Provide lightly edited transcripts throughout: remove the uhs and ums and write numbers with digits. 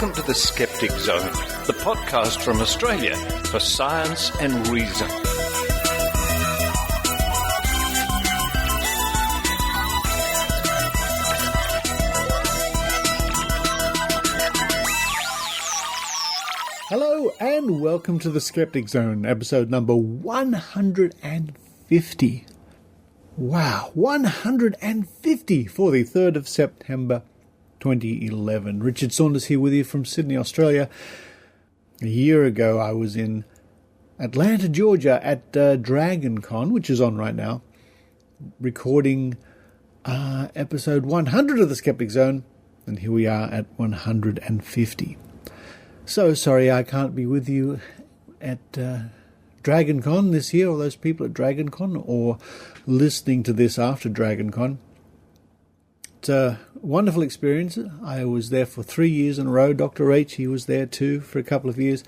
Welcome to the Skeptic Zone, the podcast from Australia for science and reason. Hello and welcome to the Skeptic Zone, episode number 150. Wow, 150 for the 3rd of September 2011. Richard Saunders here with you from Sydney, Australia. A year ago I was in Atlanta, Georgia at DragonCon, which is on right now, recording episode 100 of the Skeptic Zone, and here we are at 150. So sorry I can't be with you at DragonCon this year, or those people at DragonCon, or listening to this after DragonCon. It's a wonderful experience. I was there for 3 years in a row. Dr. Rachie was there too for a couple of years.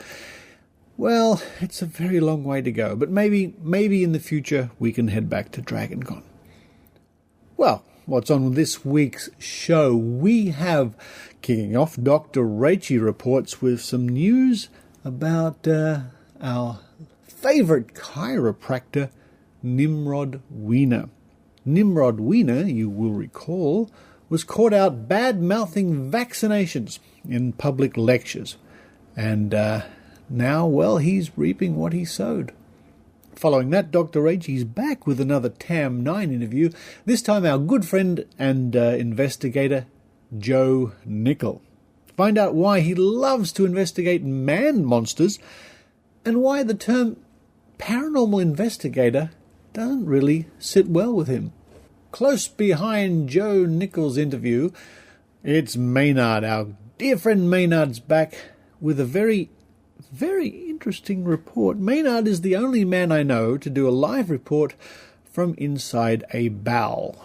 Well, it's a very long way to go, but maybe in the future we can head back to DragonCon. Well, what's on with this week's show? We have, kicking off, Dr. Rachie reports with some news about our favourite chiropractor, Nimrod Weiner. Nimrod Weiner, you will recall, was caught out bad-mouthing vaccinations in public lectures. And now, well, he's reaping what he sowed. Following that, Dr. Rachie's back with another TAM9 interview, this time our good friend and investigator, Joe Nickel. Find out why he loves to investigate man monsters and why the term paranormal investigator doesn't really sit well with him. Close behind Joe Nickel's interview, it's Maynard. Our dear friend Maynard's back with a very, very interesting report. Maynard is the only man I know to do a live report from inside a bowel.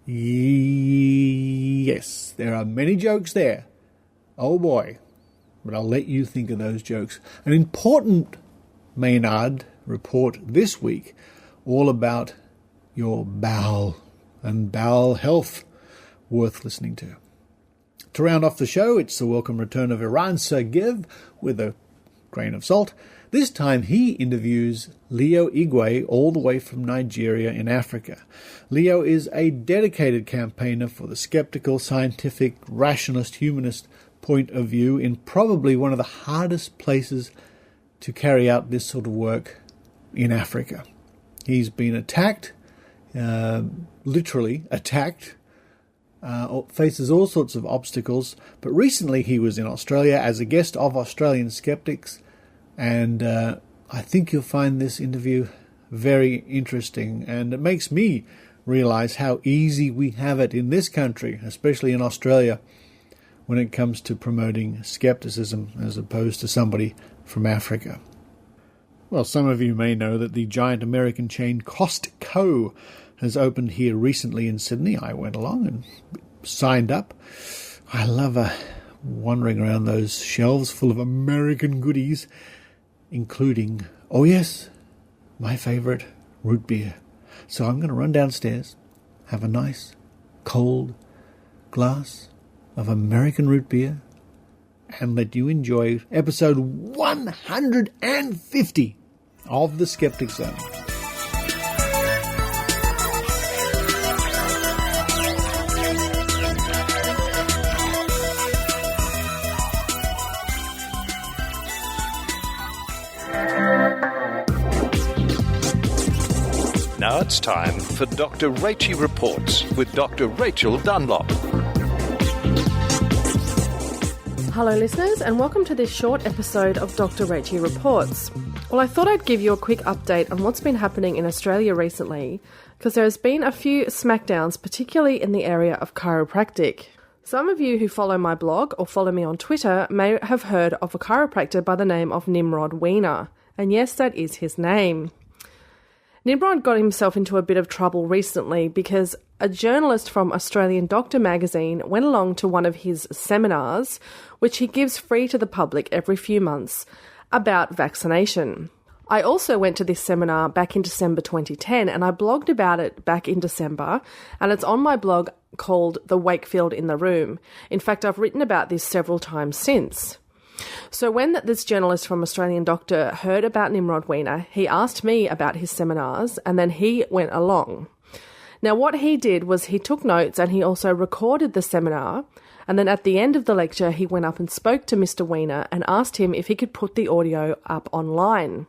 Yes, there are many jokes there. Oh boy, but I'll let you think of those jokes. An important Maynard report this week, all about your bowel and bowel health, worth listening to. To round off the show, it's the welcome return of Eran Segev with a grain of salt. This time he interviews Leo IgweWitchcraft all the way from Nigeria in Africa. Leo is a dedicated campaigner for the skeptical, scientific, rationalist, humanist point of view in probably one of the hardest places to carry out this sort of work in Africa. He's been attacked, literally attacked, faces all sorts of obstacles, but recently he was in Australia as a guest of Australian Skeptics, and I think you'll find this interview very interesting, and it makes me realise how easy we have it in this country, especially in Australia, when it comes to promoting skepticism as opposed to somebody from Africa. Well, some of you may know that the giant American chain Costco has opened here recently in Sydney. I went along and signed up. I love wandering around those shelves full of American goodies, including, oh yes, my favourite, root beer. So I'm going to run downstairs, have a nice, cold glass of American root beer, and let you enjoy episode 150 of the Skeptic Zone. Now it's time for Dr. Rachie Reports with Dr. Rachel Dunlop. Hello listeners, and welcome to this short episode of Dr. Rachie Reports. Well, I thought I'd give you a quick update on what's been happening in Australia recently, because there's been a few smackdowns, particularly in the area of chiropractic. Some of you who follow my blog or follow me on Twitter may have heard of a chiropractor by the name of Nimrod Weiner, and yes, that is his name. Nimrod got himself into a bit of trouble recently because a journalist from Australian Doctor magazine went along to one of his seminars, which he gives free to the public every few months, about vaccination. I also went to this seminar back in December 2010, and I blogged about it back in December, and it's on my blog called The Wakefield in the Room. In fact, I've written about this several times since. So when this journalist from Australian Doctor heard about Nimrod Weiner, he asked me about his seminars and then he went along. Now what he did was he took notes and he also recorded the seminar, and then at the end of the lecture he went up and spoke to Mr. Weiner and asked him if he could put the audio up online.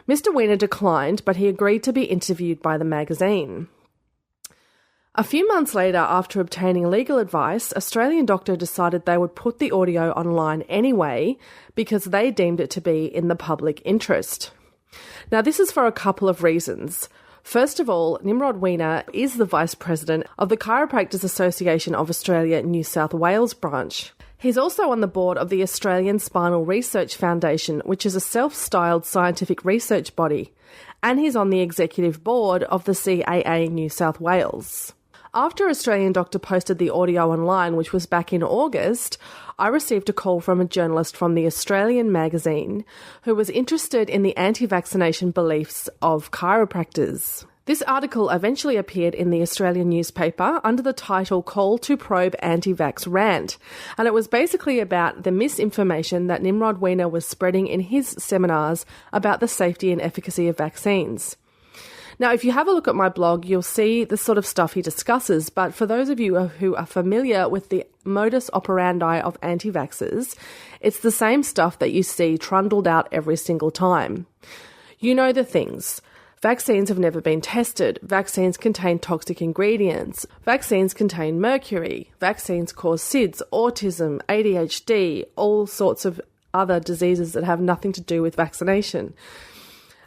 Mr. Weiner declined, but he agreed to be interviewed by the magazine. A few months later, after obtaining legal advice, Australian Doctor decided they would put the audio online anyway because they deemed it to be in the public interest. Now, this is for a couple of reasons. First of all, Nimrod Weiner is the Vice President of the Chiropractors Association of Australia New South Wales branch. He's also on the board of the Australian Spinal Research Foundation, which is a self-styled scientific research body, and he's on the executive board of the CAA New South Wales. After Australian Doctor posted the audio online, which was back in August, I received a call from a journalist from the Australian magazine who was interested in the anti-vaccination beliefs of chiropractors. This article eventually appeared in the Australian newspaper under the title Call to Probe Anti-Vax Rant, and it was basically about the misinformation that Nimrod Weiner was spreading in his seminars about the safety and efficacy of vaccines. Now, if you have a look at my blog, you'll see the sort of stuff he discusses, but for those of you who are familiar with the modus operandi of anti-vaxxers, it's the same stuff that you see trundled out every single time. You know the things. Vaccines have never been tested. Vaccines contain toxic ingredients. Vaccines contain mercury. Vaccines cause SIDS, autism, ADHD, all sorts of other diseases that have nothing to do with vaccination.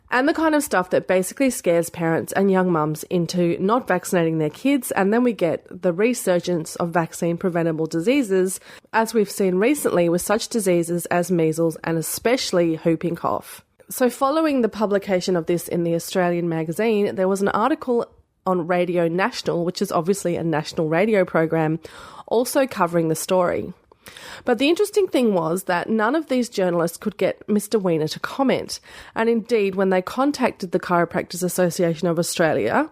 And the kind of stuff that basically scares parents and young mums into not vaccinating their kids, and then we get the resurgence of vaccine-preventable diseases, as we've seen recently with such diseases as measles and especially whooping cough. So following the publication of this in the Australian magazine, there was an article on Radio National, which is obviously a national radio program, also covering the story. But the interesting thing was that none of these journalists could get Mr. Weiner to comment. And indeed, when they contacted the Chiropractors Association of Australia,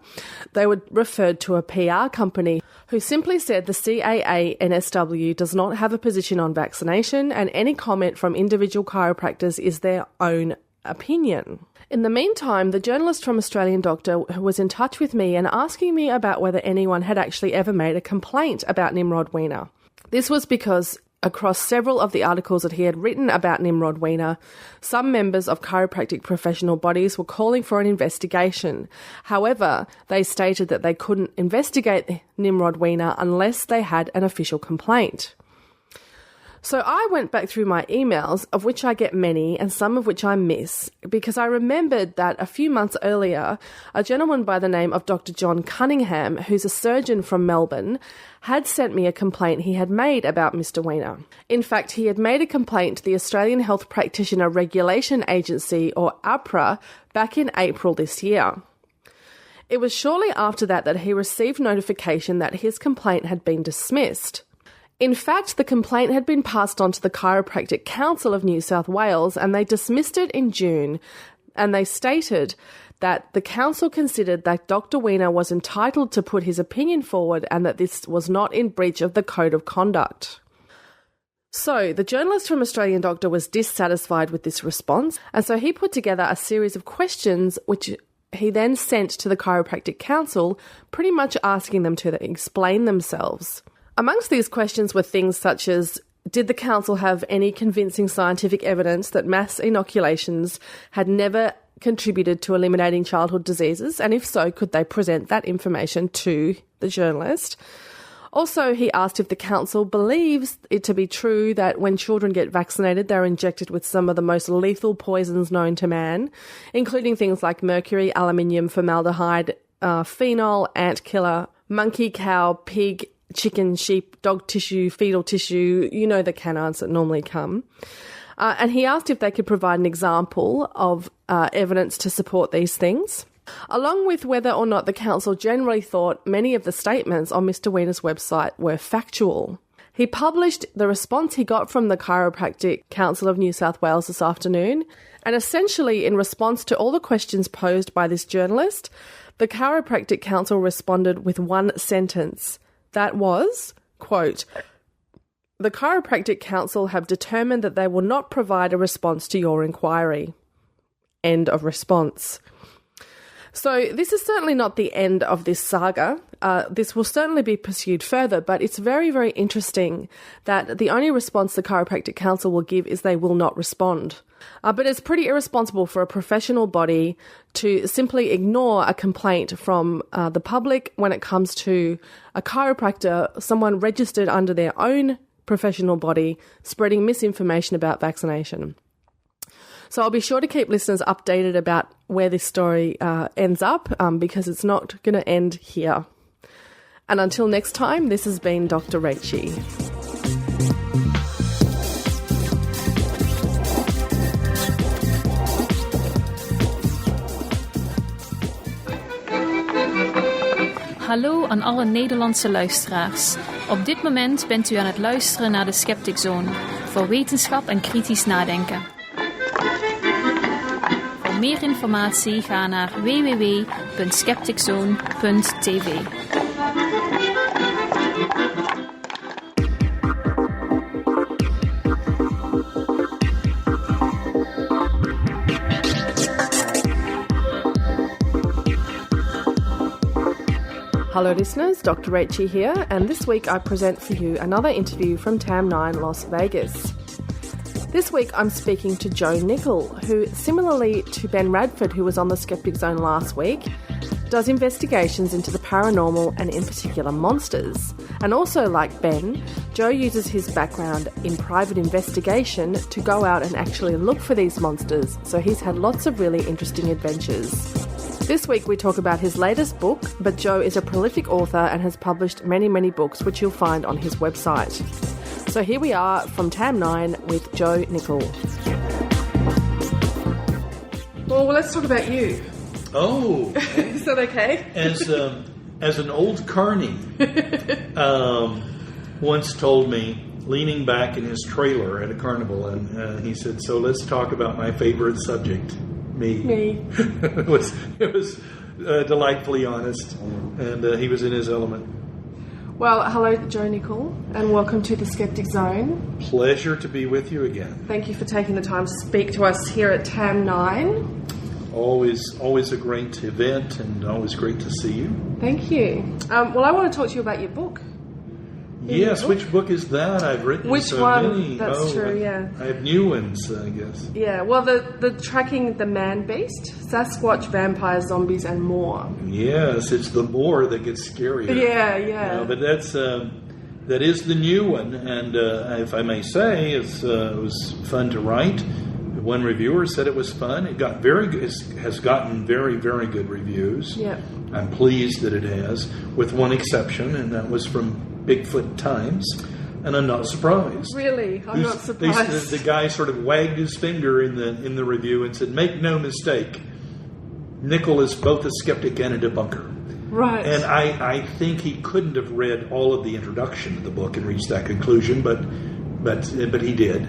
they were referred to a PR company who simply said the CAA NSW does not have a position on vaccination and any comment from individual chiropractors is their own opinion. In the meantime, the journalist from Australian Doctor was in touch with me and asking me about whether anyone had actually ever made a complaint about Nimrod Weiner. This was because across several of the articles that he had written about Nimrod Weiner, some members of chiropractic professional bodies were calling for an investigation. However, they stated that they couldn't investigate Nimrod Weiner unless they had an official complaint. So I went back through my emails, of which I get many and some of which I miss, because I remembered that a few months earlier, a gentleman by the name of Dr. John Cunningham, who's a surgeon from Melbourne, had sent me a complaint he had made about Mr. Weiner. In fact, he had made a complaint to the Australian Health Practitioner Regulation Agency, or AHPRA, back in April this year. It was shortly after that he received notification that his complaint had been dismissed. In fact, the complaint had been passed on to the Chiropractic Council of New South Wales and they dismissed it in June, and they stated that the council considered that Dr. Weiner was entitled to put his opinion forward and that this was not in breach of the Code of Conduct. So, the journalist from Australian Doctor was dissatisfied with this response, and so he put together a series of questions which he then sent to the Chiropractic Council, pretty much asking them to explain themselves. Amongst these questions were things such as, did the council have any convincing scientific evidence that mass inoculations had never contributed to eliminating childhood diseases? And if so, could they present that information to the journalist? Also, he asked if the council believes it to be true that when children get vaccinated, they're injected with some of the most lethal poisons known to man, including things like mercury, aluminium, formaldehyde, phenol, ant killer, monkey, cow, pig, chicken, sheep, dog tissue, fetal tissue, you know the canards that normally come. And he asked if they could provide an example of evidence to support these things, along with whether or not the council generally thought many of the statements on Mr. Weiner's website were factual. He published the response he got from the Chiropractic Council of New South Wales this afternoon, and essentially in response to all the questions posed by this journalist, the Chiropractic Council responded with one sentence: That was, quote, "The Chiropractic Council have determined that they will not provide a response to your inquiry." End of response. So this is certainly not the end of this saga. This will certainly be pursued further, but it's very, very interesting that the only response the Chiropractic Council will give is they will not respond. But it's pretty irresponsible for a professional body to simply ignore a complaint from the public when it comes to a chiropractor, someone registered under their own professional body, spreading misinformation about vaccination. So I'll be sure to keep listeners updated about where this story ends up because it's not going to end here. And until next time, this has been Dr. Rachie. Hallo aan alle Nederlandse luisteraars. Op dit moment bent u aan het luisteren naar de Skeptic Zone voor wetenschap en kritisch nadenken. Voor meer informatie ga naar www.skepticzone.tv. Hello listeners, Dr. Rachie here, and this week I present for you another interview from TAM9 Las Vegas. This week I'm speaking to Joe Nickel, who, similarly to Ben Radford, who was on the Skeptic Zone last week, does investigations into the paranormal and in particular monsters. And also, like Ben, Joe uses his background in private investigation to go out and actually look for these monsters, so he's had lots of really interesting adventures. This week we talk about his latest book, but Joe is a prolific author and has published many, many books, which you'll find on his website. So here we are from TAM9 with Joe Nickel. Well, let's talk about you. Oh. Is that okay? As an old carny once told me, leaning back in his trailer at a carnival, and he said, "So let's talk about my favorite subject." Me. It was delightfully honest, and he was in his element. Well, hello, Joe Nickel, and welcome to the Skeptic Zone. Pleasure to be with you again. Thank you for taking the time to speak to us here at TAM9. Always a great event, and always great to see you. Thank you. Well, I want to talk to you about your book. Yes, which book is that? I've written which so one? many. That's true, yeah. I have new ones, I guess. Yeah, well, the Tracking the Man-Beast, Sasquatch, Vampires, Zombies, and More. Yes, it's the more that gets scarier. Yeah. But that is the new one, and if I may say, it was fun to write. One reviewer said it was fun. It got has gotten very, very good reviews. Yeah. I'm pleased that it has, with one exception, and that was from Bigfoot Times, and I'm not surprised. Really? I'm not surprised. The guy sort of wagged his finger in the review and said, "Make no mistake, Nickel is both a skeptic and a debunker." Right. And I think he couldn't have read all of the introduction to the book and reached that conclusion, but he did.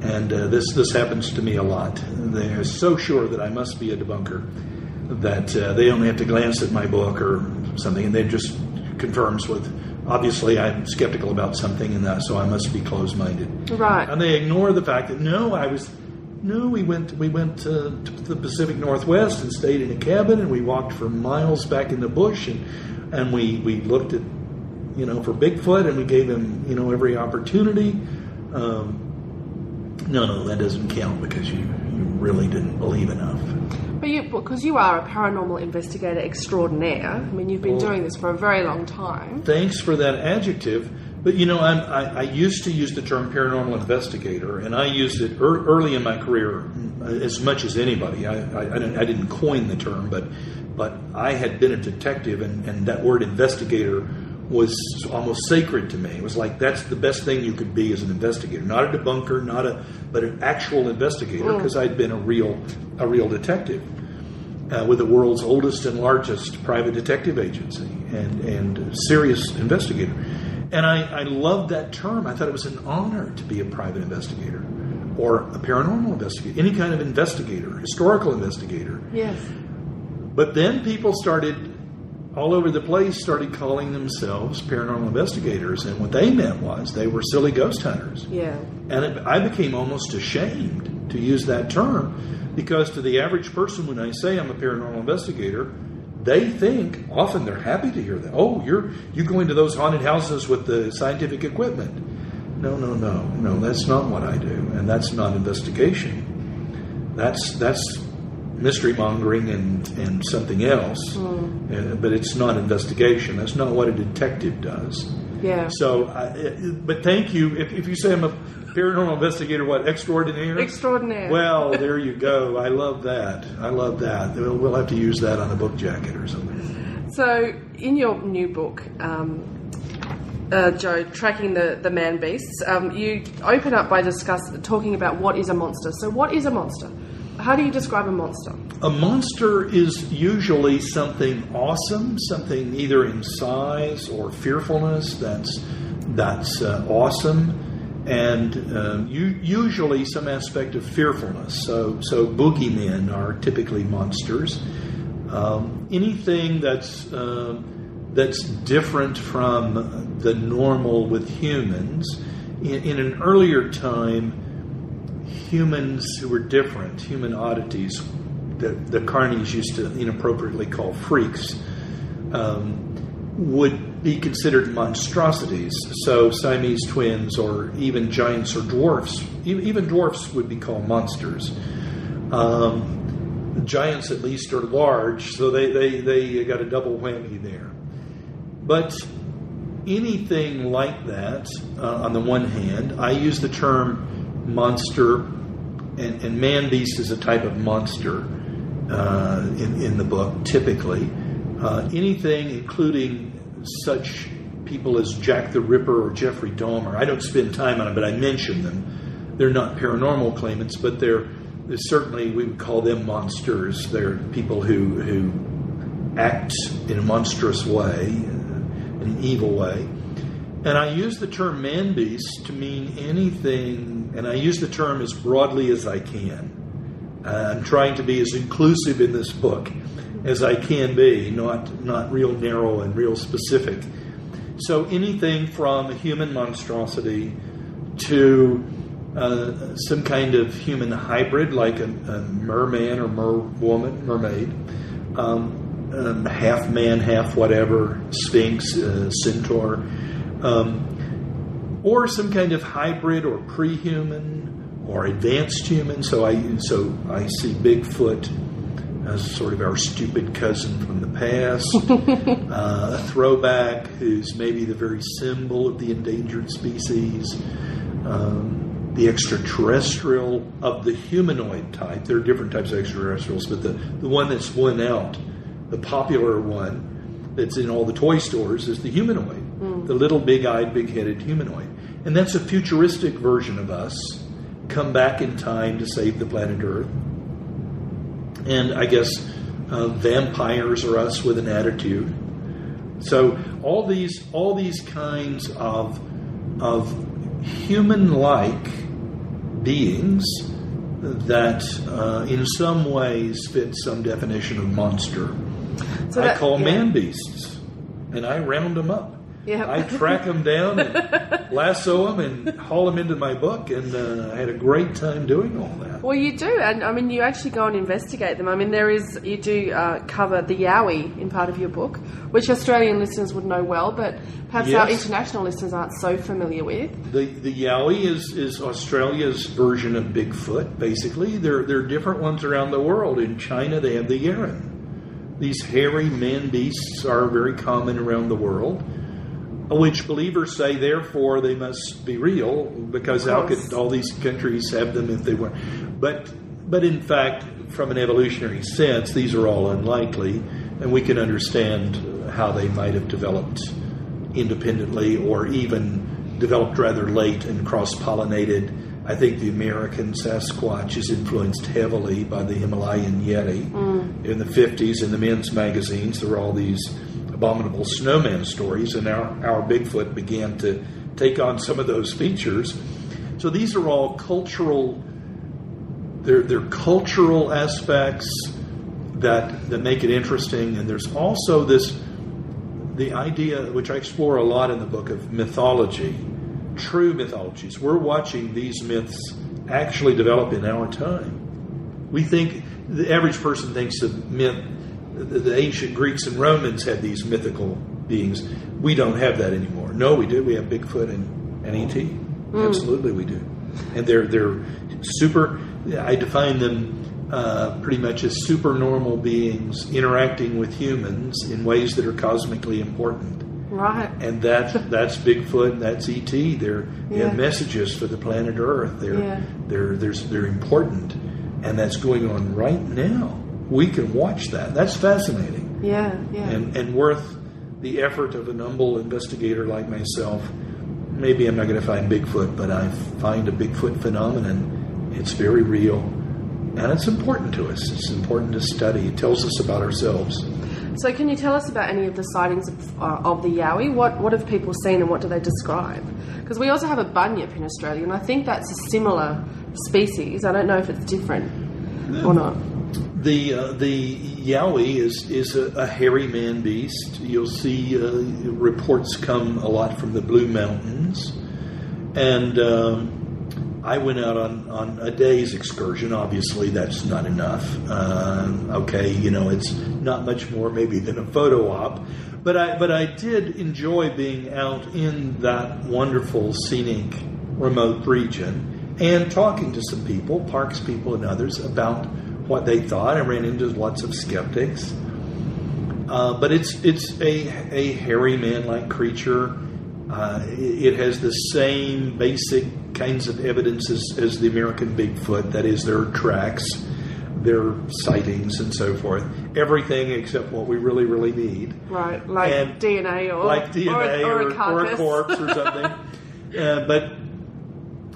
This happens to me a lot. They're so sure that I must be a debunker that they only have to glance at my book or something, and they just confirms with, obviously I'm skeptical about something, and so I must be closed-minded. Right. And they ignore the fact that we went to the Pacific Northwest and stayed in a cabin, and we walked for miles back in the bush, and we looked at, for Bigfoot, and we gave him, every opportunity. No, that doesn't count because you really didn't believe enough. But because you are a paranormal investigator extraordinaire, I mean, you've been doing this for a very long time. Thanks for that adjective. But, I used to use the term paranormal investigator, and I used it early in my career as much as anybody. I didn't coin the term, but I had been a detective, and that word investigator was almost sacred to me. It was like, that's the best thing you could be as an investigator. Not a debunker, but an actual investigator, because I'd been a real detective with the world's oldest and largest private detective agency and serious investigator. And I loved that term. I thought it was an honor to be a private investigator or a paranormal investigator, any kind of investigator, historical investigator. Yes. But then people started all over the place started calling themselves paranormal investigators, and what they meant was they were silly ghost hunters. Yeah. And I became almost ashamed to use that term, because to the average person, when I say I'm a paranormal investigator, they think, often they're happy to hear that. Oh, you go into those haunted houses with the scientific equipment. No, that's not what I do, and that's not investigation. That's mystery mongering and something else, but it's not investigation. That's not what a detective does. Yeah. So, but thank you. If you say I'm a paranormal investigator, what, extraordinaire? Extraordinaire. Well, there you go. I love that. We'll have to use that on a book jacket or something. So, in your new book, Joe, Tracking the Man Beasts, you open up by talking about what is a monster. So, what is a monster? How do you describe a monster? A monster is usually something awesome, something either in size or fearfulness that's awesome, and usually some aspect of fearfulness. So boogeymen are typically monsters. Anything that's different from the normal with humans. In an earlier time, humans who were different, human oddities, that the carnies used to inappropriately call freaks, would be considered monstrosities. So Siamese twins, or even giants or dwarfs, even dwarfs would be called monsters. Giants at least are large, so they got a double whammy there. But anything like that, on the one hand, I use the term monster, and man-beast is a type of monster in the book, typically. Anything, including such people as Jack the Ripper or Jeffrey Dahmer. I don't spend time on it, but I mention them. They're not paranormal claimants, but they're certainly, we would call them monsters. They're people who act in a monstrous way, in an evil way. And I use the term man-beast to mean anything, and I use the term as broadly as I can. I'm trying to be as inclusive in this book as I can be, not real narrow and real specific. So anything from a human monstrosity to some kind of human hybrid, like a merman or mermaid, half man, half whatever, sphinx, centaur, or some kind of hybrid or pre-human or advanced human. So I see Bigfoot as sort of our stupid cousin from the past, a throwback who's maybe the very symbol of the endangered species, the extraterrestrial of the humanoid type. There are different types of extraterrestrials, but the one that's won out, the popular one that's in all the toy stores, is the humanoid, the little big-eyed, big-headed humanoid. And that's a futuristic version of us, come back in time to save the planet Earth. And I guess vampires are us with an attitude. So all these kinds of human-like beings that in some ways fit some definition of monster, so I call man-beasts, and I round them up. Yeah. I track them down and lasso them and haul them into my book, and I had a great time doing all that. Well, you do, and I mean, you actually go and investigate them. I mean, you do cover the Yowie in part of your book, which Australian listeners would know well, but perhaps our international listeners aren't so familiar with. The Yowie is Australia's version of Bigfoot, basically. There are different ones around the world. In China, they have the Eran. These hairy man-beasts are very common around the world, which believers say, therefore, they must be real, because how could all these countries have them if they weren't? But in fact, from an evolutionary sense, these are all unlikely, and we can understand how they might have developed independently, or even developed rather late and cross-pollinated. I think the American Sasquatch is influenced heavily by the Himalayan Yeti. In the 50s, in the men's magazines, there were all these abominable snowman stories, and our Bigfoot began to take on some of those features. So these are all cultural. They're cultural aspects that make it interesting, and there's also this the idea, which I explore a lot in the book, of mythology, true mythologies. We're watching these myths actually develop in our time. We think, the average person thinks of myth, the ancient Greeks and Romans had these mythical beings. We don't have that anymore. No, we do. We have Bigfoot and E.T. Absolutely we do. And they're super, I define them pretty much as supernormal beings interacting with humans in ways that are cosmically important. Right. And that's Bigfoot, that's E.T. They have messages for the planet Earth. They're important. And that's going on right now. We can watch that. That's fascinating. Yeah. And worth the effort of an humble investigator like myself. Maybe I'm not going to find Bigfoot, but I find a Bigfoot phenomenon. It's very real. And it's important to us. It's important to study. It tells us about ourselves. So can you tell us about any of the sightings of the Yowie? What have people seen and what do they describe? Because we also have a bunyip in Australia, and I think that's a similar species. I don't know if it's different or not. The Yowie is a hairy man beast. You'll see reports come a lot from the Blue Mountains. And I went out on a day's excursion. Obviously, that's not enough. It's not much more maybe than a photo op. But I did enjoy being out in that wonderful, scenic, remote region and talking to some people, parks people and others, about what they thought. I ran into lots of skeptics. But it's a hairy man-like creature. It has the same basic kinds of evidence as the American Bigfoot. That is, there are tracks, there are sightings, and so forth. Everything except what we really, really need. Right, like DNA or a corpse or something.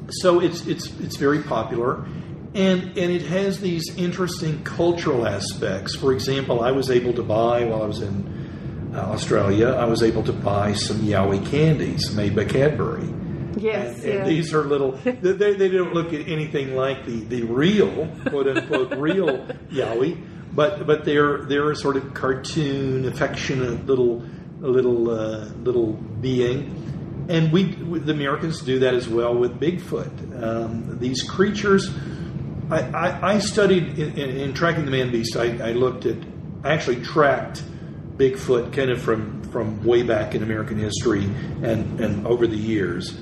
So it's very popular. And it has these interesting cultural aspects. For example, I was able to buy, while I was in Australia, I was able to buy some Yowie candies made by Cadbury. Yes, and these are little, they don't look at anything like the real, quote-unquote, real Yowie, but they're a sort of cartoon, affectionate little being. And the Americans do that as well with Bigfoot. These creatures... I studied in tracking the man beast. I actually tracked Bigfoot kind of from way back in American history and over the years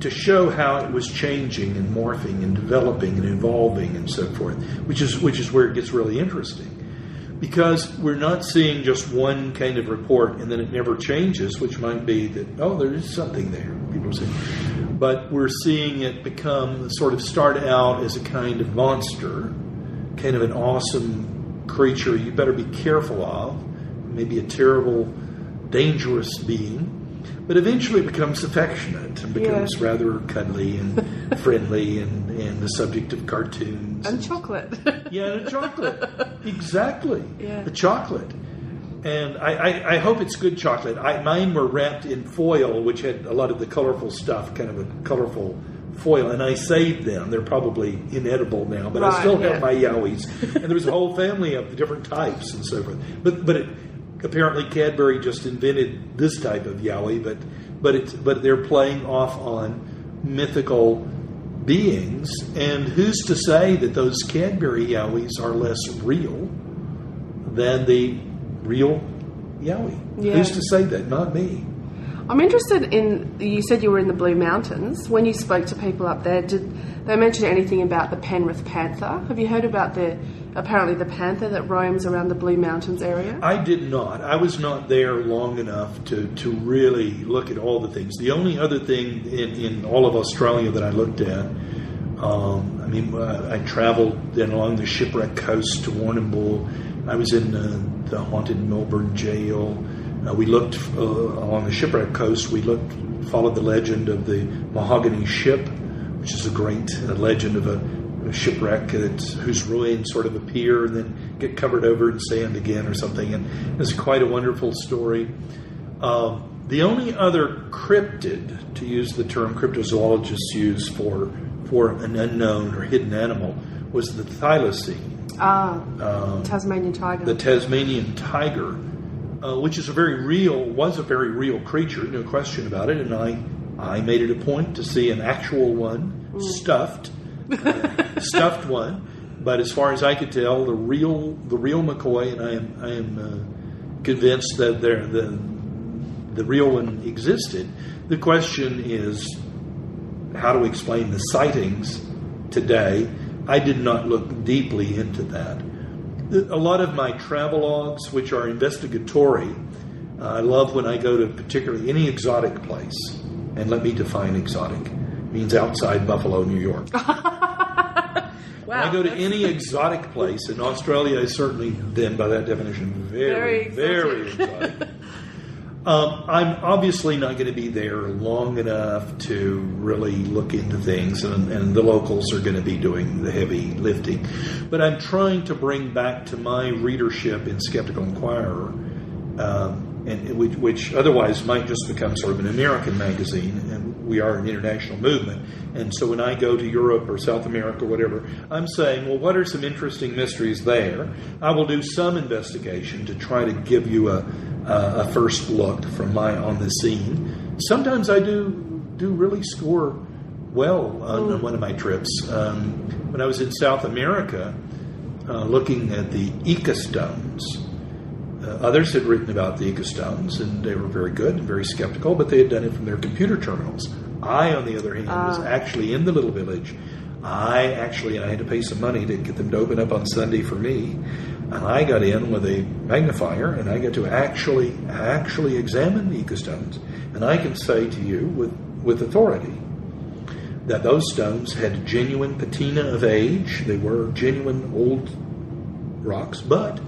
to show how it was changing and morphing and developing and evolving and so forth, which is where it gets really interesting, because we're not seeing just one kind of report and then it never changes, which might be that there is something there, people say. But we're seeing it start out as a kind of monster, kind of an awesome creature you better be careful of, maybe a terrible, dangerous being, but eventually it becomes affectionate and becomes rather cuddly and friendly and the subject of cartoons. And chocolate. And chocolate. Exactly. Yeah. The chocolate. And I hope it's good chocolate. Mine were wrapped in foil, which had a lot of the colorful stuff, kind of a colorful foil, and I saved them. They're probably inedible now, but I still have my Yowies. And there was a whole family of different types and so forth. But apparently Cadbury just invented this type of Yowie, but they're playing off on mythical beings. And who's to say that those Cadbury Yowies are less real than the real Yowie? Yeah. Who's to say that? Not me. I'm interested in, you said you were in the Blue Mountains. When you spoke to people up there, did they mention anything about the Penrith panther? Have you heard about apparently the panther that roams around the Blue Mountains area? I did not. I was not there long enough to really look at all the things. The only other thing in all of Australia that I looked at, I traveled then along the shipwreck coast to Warrnambool. I was in the haunted Melbourne jail. We looked along the shipwreck coast. We followed the legend of the mahogany ship, which is a great legend of a shipwreck whose ruins sort of appear and then get covered over in sand again or something. And it's quite a wonderful story. The only other cryptid, to use the term cryptozoologists use for an unknown or hidden animal, was the thylacine. Tasmanian tiger. The Tasmanian tiger. which is was a very real creature, no question about it. And I made it a point to see an actual one, stuffed one. But as far as I could tell, the real McCoy, and I am convinced that the real one existed. The question is, how to explain the sightings today? I did not look deeply into that. A lot of my travelogues, which are investigatory, I love when I go to particularly any exotic place. And let me define exotic. It means outside Buffalo, New York. When I go to any exotic place, and Australia is certainly then, by that definition, very exotic. I'm obviously not going to be there long enough to really look into things, and the locals are going to be doing the heavy lifting. But I'm trying to bring back to my readership in Skeptical Inquirer, which otherwise might just become sort of an American magazine, and we are an international movement. And so when I go to Europe or South America or whatever, I'm saying, well, what are some interesting mysteries there? I will do some investigation to try to give you a first look from on the scene. Sometimes I do really score well on one of my trips. When I was in South America, looking at the Ica stones, others had written about the Ica stones, and they were very good and very skeptical, but they had done it from their computer terminals. I, on the other hand, was actually in the little village. I had to pay some money to get them to open up on Sunday for me, and I got in with a magnifier, and I got to actually examine the Ica stones. And I can say to you with authority that those stones had genuine patina of age. They were genuine old rocks, but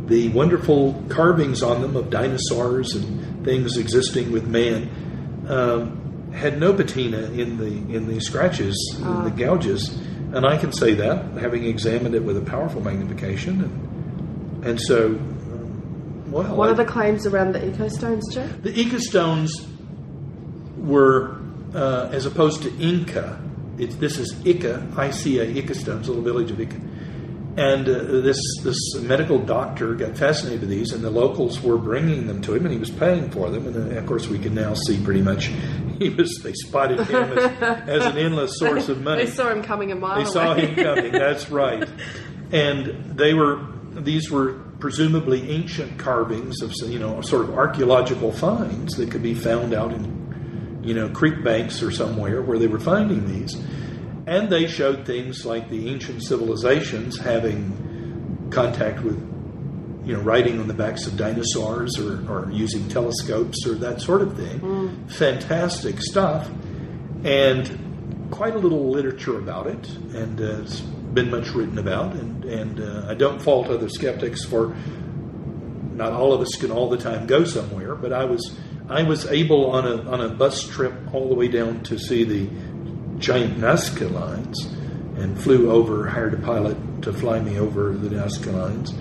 the wonderful carvings on them of dinosaurs and things existing with man had no patina in the scratches, in the gouges, and I can say that, having examined it with a powerful magnification, and so, well. What are the claims around the Ica stones, Joe? The Ica stones were, as opposed to Inca, this is Ica, Ica stones, a little village of Ica. And this medical doctor got fascinated with these, and the locals were bringing them to him, and he was paying for them. And of course, we can now see pretty much they spotted him as an endless source of money. They saw him coming a mile away. They saw him coming. That's right. And these were presumably ancient carvings of sort of archaeological finds that could be found out in creek banks or somewhere where they were finding these. And they showed things like the ancient civilizations having contact with, riding on the backs of dinosaurs or using telescopes or that sort of thing. Fantastic stuff. And quite a little literature about it. And it's been much written about. And I don't fault other skeptics for not all of us can all the time go somewhere. But I was able on a bus trip all the way down to see the giant Nazca lines, and hired a pilot to fly me over the Nazca lines,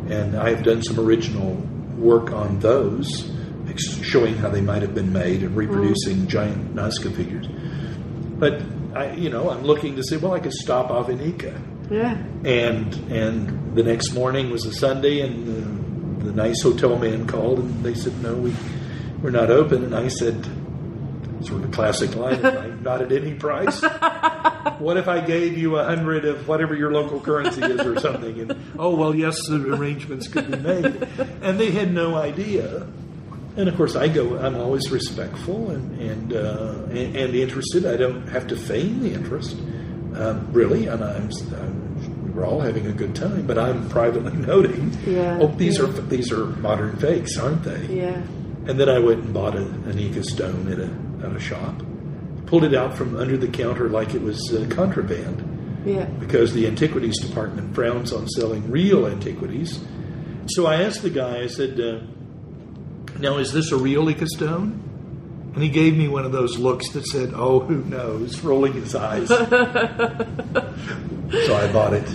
and I've done some original work on those, showing how they might have been made and reproducing giant Nazca figures. But I'm looking to see, well, I could stop off in Ica. Yeah. And the next morning was a Sunday, and the nice hotel man called, and they said, no, we're not open. And I said, sort of a classic line, not at any price. What if I gave you 100 of whatever your local currency is or something? And, oh, well, yes, the arrangements could be made. And they had no idea. And, of course, I'm always respectful and interested. I don't have to feign the interest, really. And we're all having a good time. But I'm privately noting, these are modern fakes, aren't they? Yeah. And then I went and bought an Ica stone at a shop, pulled it out from under the counter like it was contraband. Yeah. Because the antiquities department frowns on selling real antiquities. So I asked the guy, I said, now is this a real Ica stone? And he gave me one of those looks that said, oh, who knows, rolling his eyes. So I bought it.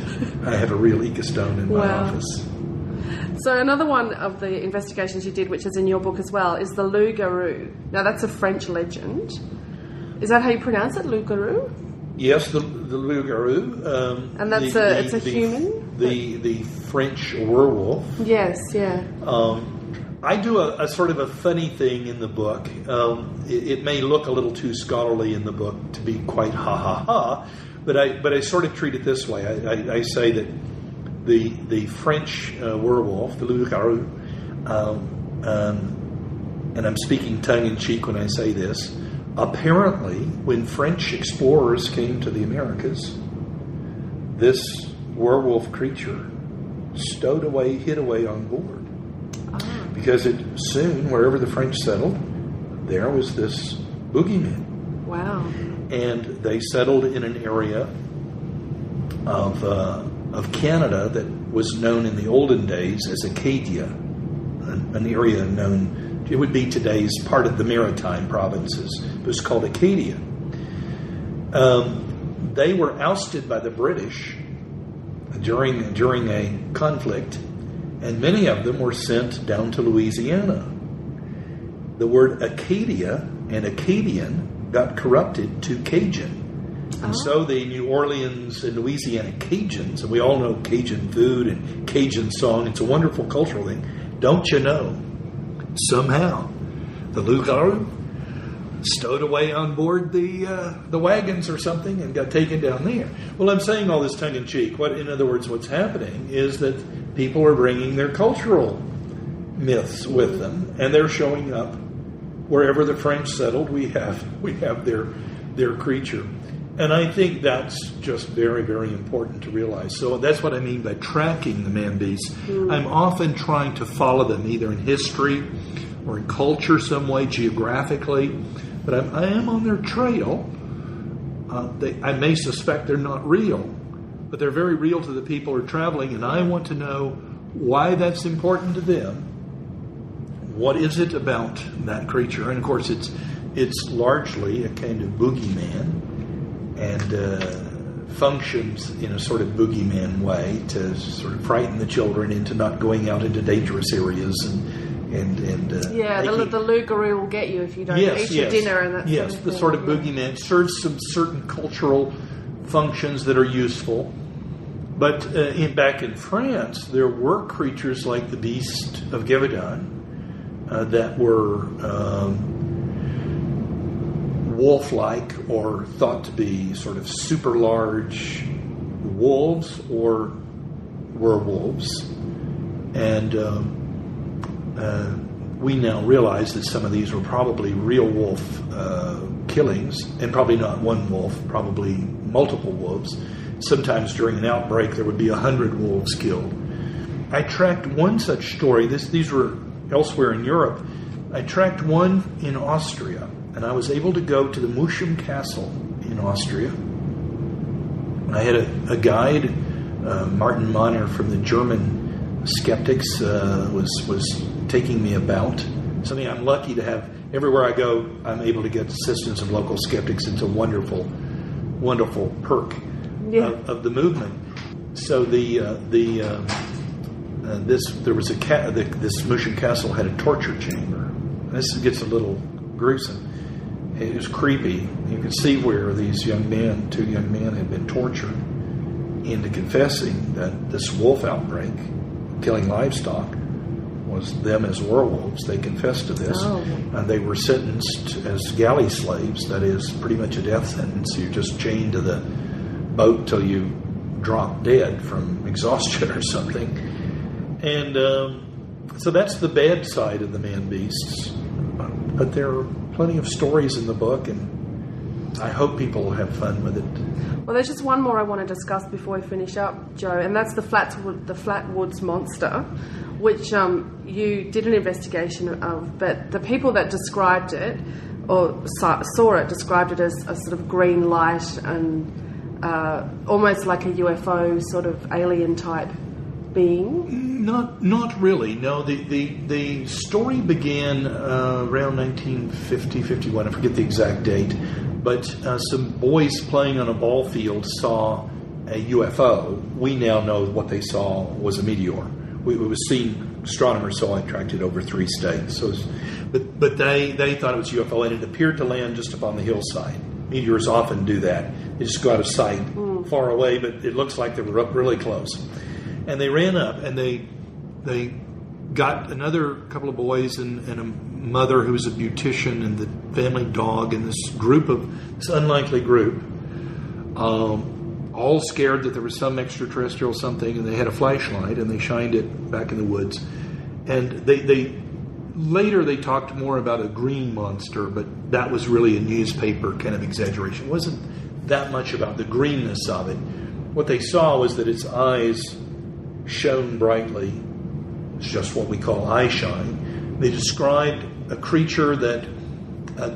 I have a real Ica stone in my office. So another one of the investigations you did, which is in your book as well, is the loup-garou. Now that's a French legend. Is that how you pronounce it, loup-garou? Yes, the loup-garou. And that's it's a human? The French werewolf. Yes, yeah. I do a sort of a funny thing in the book. It may look a little too scholarly in the book to be quite ha, but I sort of treat it this way. I say that the French werewolf, the loup-garou, and I'm speaking tongue-in-cheek when I say this, apparently when French explorers came to the Americas, this werewolf creature hid away on board. Because soon, wherever the French settled, there was this boogeyman. Wow. And they settled in an area of Canada that was known in the olden days as Acadia, an area known, it would be today's part of the Maritime provinces. It was called Acadia. They were ousted by the British during a conflict, and many of them were sent down to Louisiana. The word Acadia and Acadian got corrupted to Cajun. And so the New Orleans and Louisiana Cajuns, and we all know Cajun food and Cajun song, it's a wonderful cultural thing. Don't you know, somehow, the loup-garou stowed away on board the wagons or something and got taken down there. Well, I'm saying all this tongue-in-cheek. In other words, what's happening is that people are bringing their cultural myths with them, and they're showing up wherever the French settled. We have their creature. And I think that's just very, very important to realize. So that's what I mean by tracking the man-beasts. I'm often trying to follow them either in history or in culture some way, geographically. But I am on their trail. I may suspect they're not real, but they're very real to the people who are traveling, and I want to know why that's important to them. What is it about that creature? And of course, it's largely a kind of boogeyman, and functions in a sort of boogeyman way to sort of frighten the children into not going out into dangerous areas the loup-garou will get you if you don't eat your dinner and that sort of thing. Sort of boogeyman serves some certain cultural functions that are useful. But back in France, there were creatures like the beast of Gévaudan that were wolf-like or thought to be sort of super large wolves or werewolves. And we now realize that some of these were probably real wolf killings, and probably not one wolf, probably multiple wolves. Sometimes during an outbreak there would be 100 wolves killed. I tracked one such story. These were elsewhere in Europe. I tracked one in Austria, and I was able to go to the Muschum Castle in Austria. I had a guide, Martin Mahner from the German Skeptics, was taking me about. Something I'm lucky to have. Everywhere I go, I'm able to get assistance of local skeptics. It's a wonderful, wonderful perk of the movement. So this Muschum Castle had a torture chamber. This gets a little gruesome. It was creepy. You could see where these two young men had been tortured into confessing that this wolf outbreak, killing livestock, was them as werewolves. They confessed to this, and they were sentenced as galley slaves. That is pretty much a death sentence. You're just chained to the boat till you drop dead from exhaustion or something. And so that's the bad side of the man-beasts. But there are plenty of stories in the book, and I hope people will have fun with it. Well, there's just one more I want to discuss before we finish up, Joe, and that's the Flatwoods Monster, which you did an investigation of, but the people that described it or saw it described it as a sort of green light and almost like a UFO sort of alien type being. Not really. No, the story began around 1950, 51. I forget the exact date. But some boys playing on a ball field saw a UFO. We now know what they saw was a meteor. It was seen. Astronomers saw it tracked over 3 states. So, but they thought it was UFO, and it appeared to land just up on the hillside. Meteors often do that. They just go out of sight, far away, but it looks like they were up really close. And they ran up, and they got another couple of boys and a mother who was a beautician and the family dog and this unlikely group, all scared that there was some extraterrestrial something, and they had a flashlight and they shined it back in the woods. And they later they talked more about a green monster, but that was really a newspaper kind of exaggeration. It wasn't that much about the greenness of it. What they saw was that its eyes shone brightly. It's just what we call eye shine. They described a creature that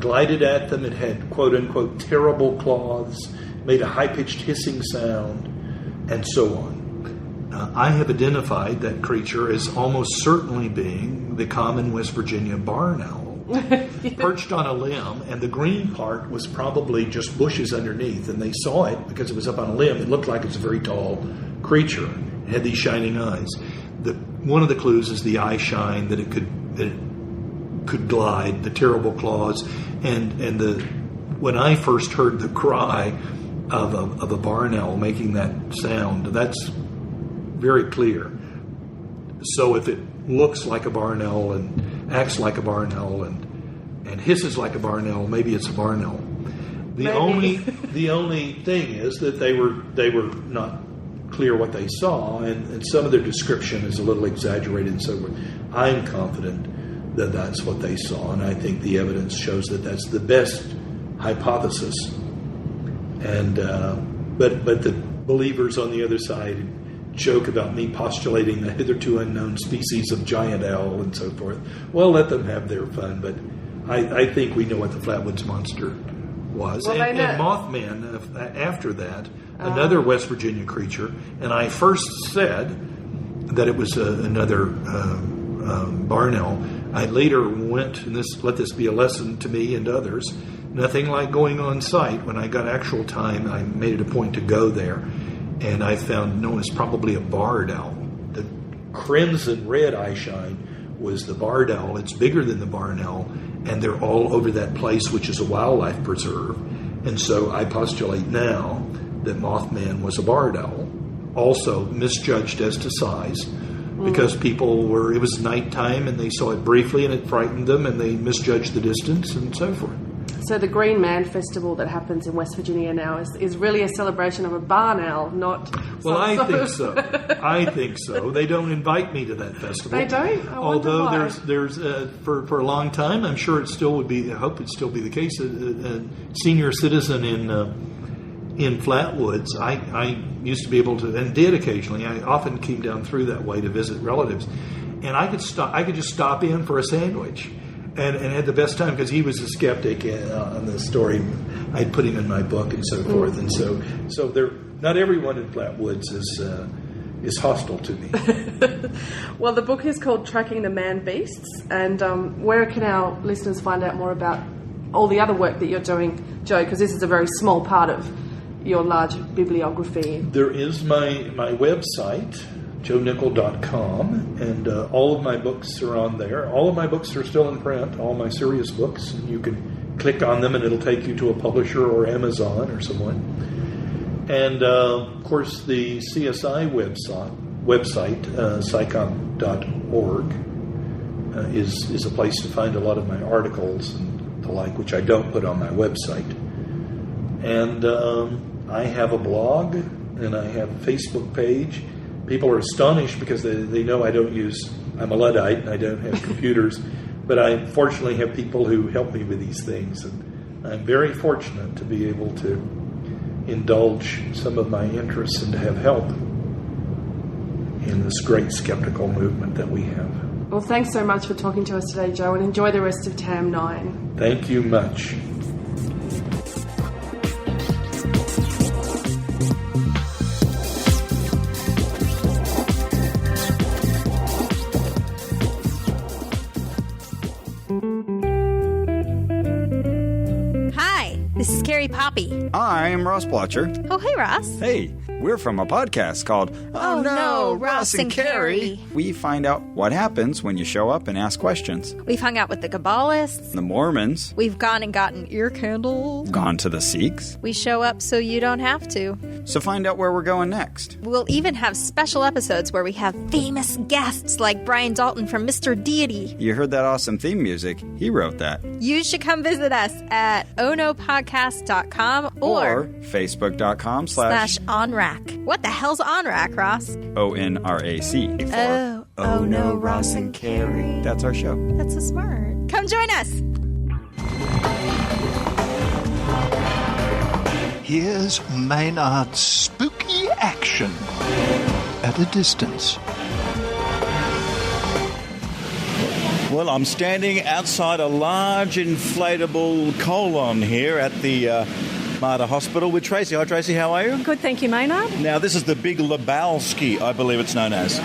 glided at them. It had, quote unquote, terrible claws, made a high-pitched hissing sound, and so on. I have identified that creature as almost certainly being the common West Virginia barn owl, perched on a limb, and the green part was probably just bushes underneath, and they saw it because it was up on a limb. It looked like it's a very tall creature. It had these shining eyes. One of the clues is the eye shine, that it could glide, the terrible claws, and when I first heard the cry of a barn owl making that sound, that's very clear. So if it looks like a barn owl and acts like a barn owl and hisses like a barn owl, maybe it's a barn owl. The only thing is that they were not clear what they saw, and some of their description is a little exaggerated and so forth. I'm confident that that's what they saw, and I think the evidence shows that that's the best hypothesis. And but the believers on the other side joke about me postulating the hitherto unknown species of giant owl and so forth. Well, let them have their fun, but I think we know what the Flatwoods Monster was. Well, and Mothman, after that, another West Virginia creature, and I first said that it was another barn owl. I later went, and let this be a lesson to me and others, nothing like going on site. When I got actual time, I made it a point to go there, and I found, no, it's probably a barred owl. The crimson red eye shine was the barred owl. It's bigger than the barn owl, and they're all over that place, which is a wildlife preserve. And so I postulate now that Mothman was a barred owl, also misjudged as to size, because it was nighttime and they saw it briefly and it frightened them and they misjudged the distance and so forth. So the Green Man Festival that happens in West Virginia now is really a celebration of a barn owl, not... Well, I think so. I think so. They don't invite me to that festival. They don't? Although there's for a long time, I'm sure it still would be, I hope it'd still be the case, a senior citizen in Flatwoods. I used to be able to, and did occasionally, I often came down through that way to visit relatives, and I could just stop in for a sandwich. And had the best time because he was a skeptic on the story. I'd put him in my book and so forth. And so there, not everyone in Flatwoods is hostile to me. Well, the book is called Tracking the Man Beasts. And where can our listeners find out more about all the other work that you're doing, Joe? Because this is a very small part of your large bibliography. There is my website, joenickel.com, and all of my books are on there. All of my books are still in print, all my serious books, and you can click on them and it'll take you to a publisher or Amazon or someone. And of course the CSI website, psychop.org, is a place to find a lot of my articles and the like, which I don't put on my website. And I have a blog and I have a Facebook page. People are astonished because they know I'm a Luddite and I don't have computers, but I fortunately have people who help me with these things, and I'm very fortunate to be able to indulge some of my interests and to have help in this great skeptical movement that we have. Well, thanks so much for talking to us today, Joe, and enjoy the rest of TAM 9. Thank you much. This is Carrie Poppy. I'm Ross Blotcher. Oh, hey, Ross. Hey, We're from a podcast called Oh No, Ross and Carrie. We find out what happens when you show up and ask questions. We've hung out with the Kabbalists. The Mormons. We've gone and gotten ear candles. Gone to the Sikhs. We show up so you don't have to. So find out where we're going next. We'll even have special episodes where we have famous guests like Brian Dalton from Mr. Deity. You heard that awesome theme music? He wrote that. You should come visit us at onopodcast.com or facebook.com/onrack. What the hell's OnRack, Ross? ONRAC. Oh no, Ross and Carrie. That's our show. That's so smart. Come join us. Here's Maynard's spooky action at a distance. Well, I'm standing outside a large inflatable colon here at the Mater Hospital with Tracy. Hi, Tracy. How are you? Good, thank you, Maynard. Now, this is the Big Lebowski, I believe it's known as.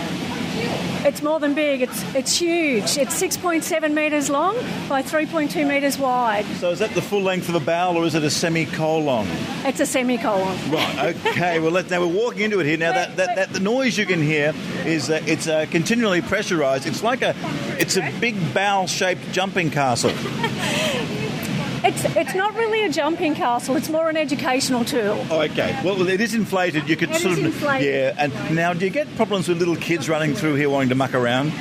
It's more than big. It's huge. It's 6.7 metres long by 3.2 metres wide. So is that the full length of a bowel, or is it a semicolon? It's a semicolon. Right, okay. Well, now we're walking into it here. Now, that the noise you can hear is that it's continually pressurised. It's like a big bowel-shaped jumping castle. It's not really a jumping castle. It's more an educational tool. Oh, okay. Well, it is inflated. You could sort of inflated. Yeah. And now, do you get problems with little kids running through here wanting to muck around?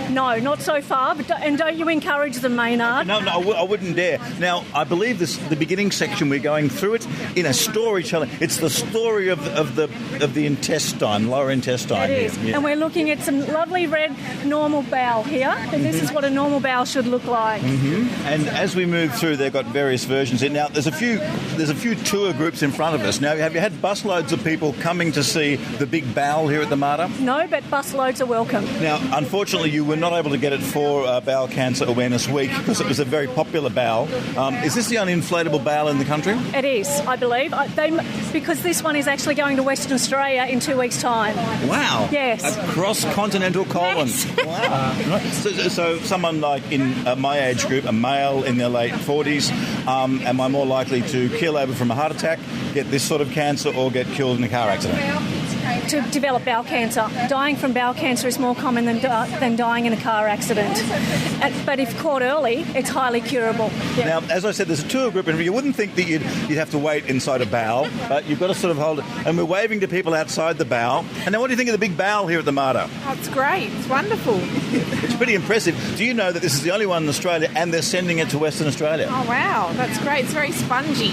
No, not so far. But don't you encourage them, Maynard? No, I wouldn't dare. Now, I believe the beginning section we're going through it in a storytelling. It's the story of the intestine, lower intestine. It is, yeah. And we're looking at some lovely red normal bowel here, and this is what a normal bowel should look like. Mm-hmm. And as we move through, they've got various versions here. Now, there's a few tour groups in front of us. Now, have you had busloads of people coming to see the big bowel here at the Mater? No, but busloads are welcome. Now, unfortunately, you were not able to get it for Bowel Cancer Awareness Week because it was a very popular bowel. Is this the only inflatable bowel in the country? It is, I believe. Because this one is actually going to Western Australia in 2 weeks' time. Wow. Yes. A cross-continental colon. Yes. Wow. So someone like in my age group, a male in their late 40s, am I more likely to keel over from a heart attack, get this sort of cancer, or get killed in a car accident? To develop bowel cancer. Dying from bowel cancer is more common than dying in a car accident. But if caught early, it's highly curable. Yeah. Now, as I said, there's a tour group, and you wouldn't think that you'd have to wait inside a bowel, but you've got to sort of hold it. And we're waving to people outside the bowel. And now, what do you think of the big bowel here at the Mater? Oh, it's great. It's wonderful. It's pretty impressive. Do you know that this is the only one in Australia, and they're sending it to Western Australia? Oh, wow. That's great. It's very spongy.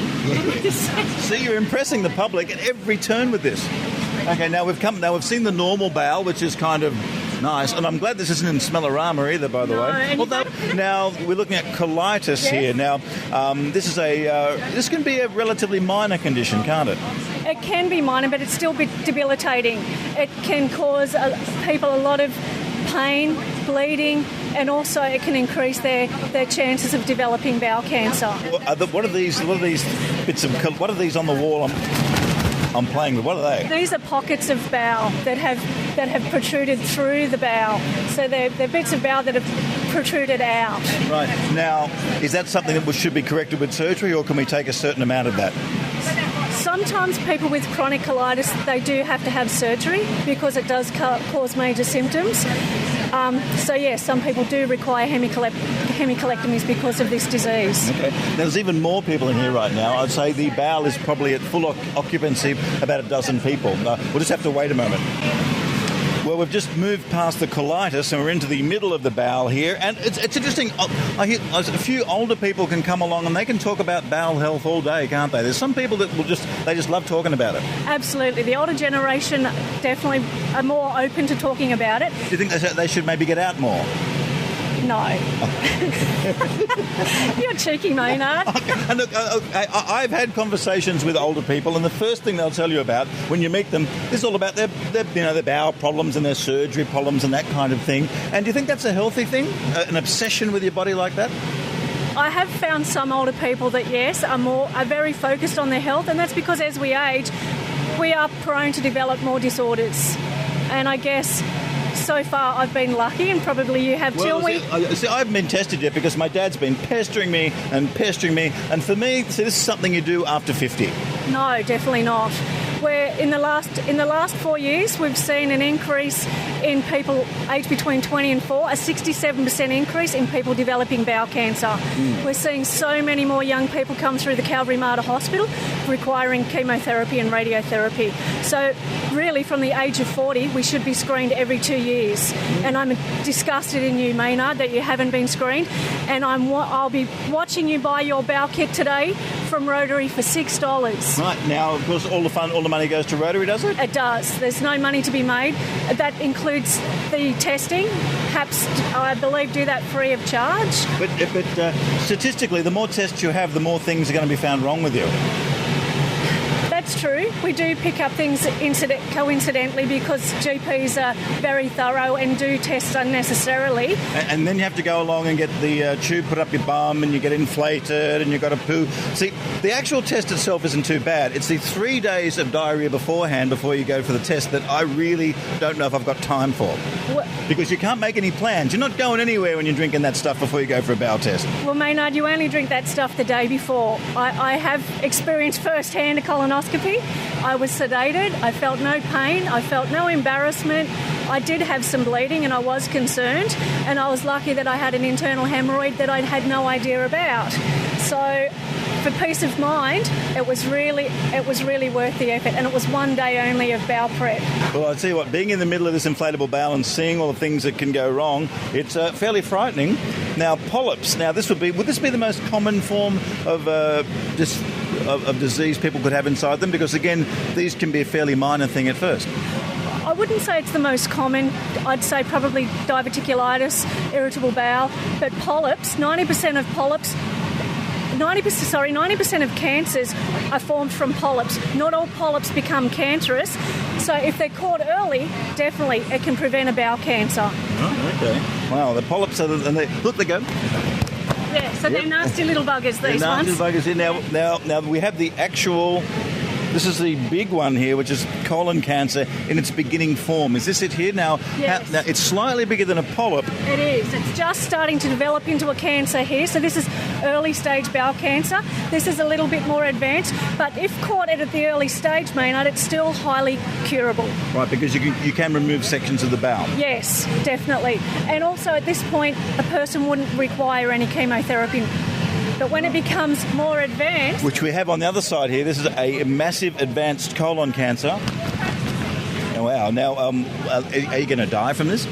See, you're impressing the public at every turn with this. Okay, now we've seen the normal bowel, which is kind of nice, and I'm glad this isn't in Smellorama either, by the way. Now we're looking at colitis here. Now, this can be a relatively minor condition, can't it? It can be minor, but it's still debilitating. It can cause people a lot of pain, bleeding, and also it can increase their chances of developing bowel cancer. What are these bits of? What are these on the wall? I'm playing with. What are they? These are pockets of bowel that have protruded through the bowel. So they're bits of bowel that have protruded out. Right. Now, is that something that should be corrected with surgery, or can we take a certain amount of that? Sometimes people with chronic colitis, they do have to have surgery because it does cause major symptoms. So, yes, some people do require hemicolectomies because of this disease. Okay. There's even more people in here right now. I'd say the bowel is probably at full occupancy, about a dozen people. We'll just have to wait a moment. Well, we've just moved past the colitis and we're into the middle of the bowel here. And it's interesting. I hear a few older people can come along and they can talk about bowel health all day, can't they? There's some people that they just love talking about it. Absolutely. The older generation definitely are more open to talking about it. Do you think they should maybe get out more? No. You're cheeky, Maynard. And look, I've had conversations with older people, and the first thing they'll tell you about when you meet them is all about their bowel problems and their surgery problems and that kind of thing. And do you think that's a healthy thing? An obsession with your body like that? I have found some older people that, yes, are very focused on their health, and that's because as we age, we are prone to develop more disorders. And I guess so far I've been lucky, and probably you have too. See, I haven't been tested yet because my dad's been pestering me, and for me, this is something you do after 50. No, definitely not. where in the last 4 years we've seen an increase in people aged between 20 and 4, a 67% increase in people developing bowel cancer. We're seeing so many more young people come through the Calvary Mater Hospital requiring chemotherapy and radiotherapy. So really from the age of 40 we should be screened every 2 years. And I'm disgusted in you, Maynard, that you haven't been screened. And I'll be watching you buy your bowel kit today from Rotary for $6. Right, now, of course, all the money goes to Rotary, does it? It does. There's no money to be made. That includes the testing. HAPS, I believe, do that free of charge. But statistically, the more tests you have, the more things are going to be found wrong with you. That's true. We do pick up things coincidentally because GPs are very thorough and do tests unnecessarily. And then you have to go along and get the tube put up your bum and you get inflated and you've got to poo. See, the actual test itself isn't too bad. It's the 3 days of diarrhea beforehand before you go for the test that I really don't know if I've got time for. Because you can't make any plans. You're not going anywhere when you're drinking that stuff before you go for a bowel test. Well, Maynard, you only drink that stuff the day before. I have experienced firsthand a colonoscopy. I was sedated. I felt no pain. I felt no embarrassment. I did have some bleeding and I was concerned. And I was lucky that I had an internal hemorrhoid that I'd had no idea about. So for peace of mind, it was really worth the effort. And it was 1 day only of bowel prep. Well, I'll tell you what, being in the middle of this inflatable bowel and seeing all the things that can go wrong, it's fairly frightening. Now, polyps. Now, would this be the most common form of of disease people could have inside them? Because, again, these can be a fairly minor thing at first. I wouldn't say it's the most common. I'd say probably diverticulitis, irritable bowel. But polyps, 90% of cancers are formed from polyps. Not all polyps become cancerous. So if they're caught early, definitely it can prevent a bowel cancer. Oh, okay. Wow, the polyps are... Look, they go... Yeah, so they're nasty little buggers, these ones. Nasty buggers here. Now we have the actual... This is the big one here, which is colon cancer in its beginning form. Is this it here? Now, yes. Now it's slightly bigger than a polyp. It is. It's just starting to develop into a cancer here. So this is early stage bowel cancer. This is a little bit more advanced. But if caught at the early stage, Maynard, it's still highly curable. Right, because you can remove sections of the bowel. Yes, definitely. And also at this point, a person wouldn't require any chemotherapy. But when it becomes more advanced... Which we have on the other side here. This is a massive advanced colon cancer. Oh, wow. Now, are you going to die from this?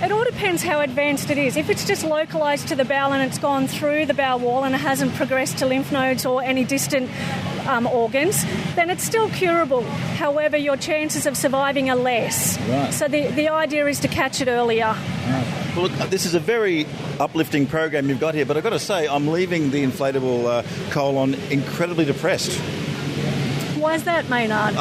It all depends how advanced it is. If it's just localised to the bowel and it's gone through the bowel wall and it hasn't progressed to lymph nodes or any distant organs, then it's still curable. However, your chances of surviving are less. Right. So the idea is to catch it earlier. Right. Well, look, this is a very uplifting program you've got here, but I've got to say, I'm leaving the inflatable colon incredibly depressed. Why is that, Maynard?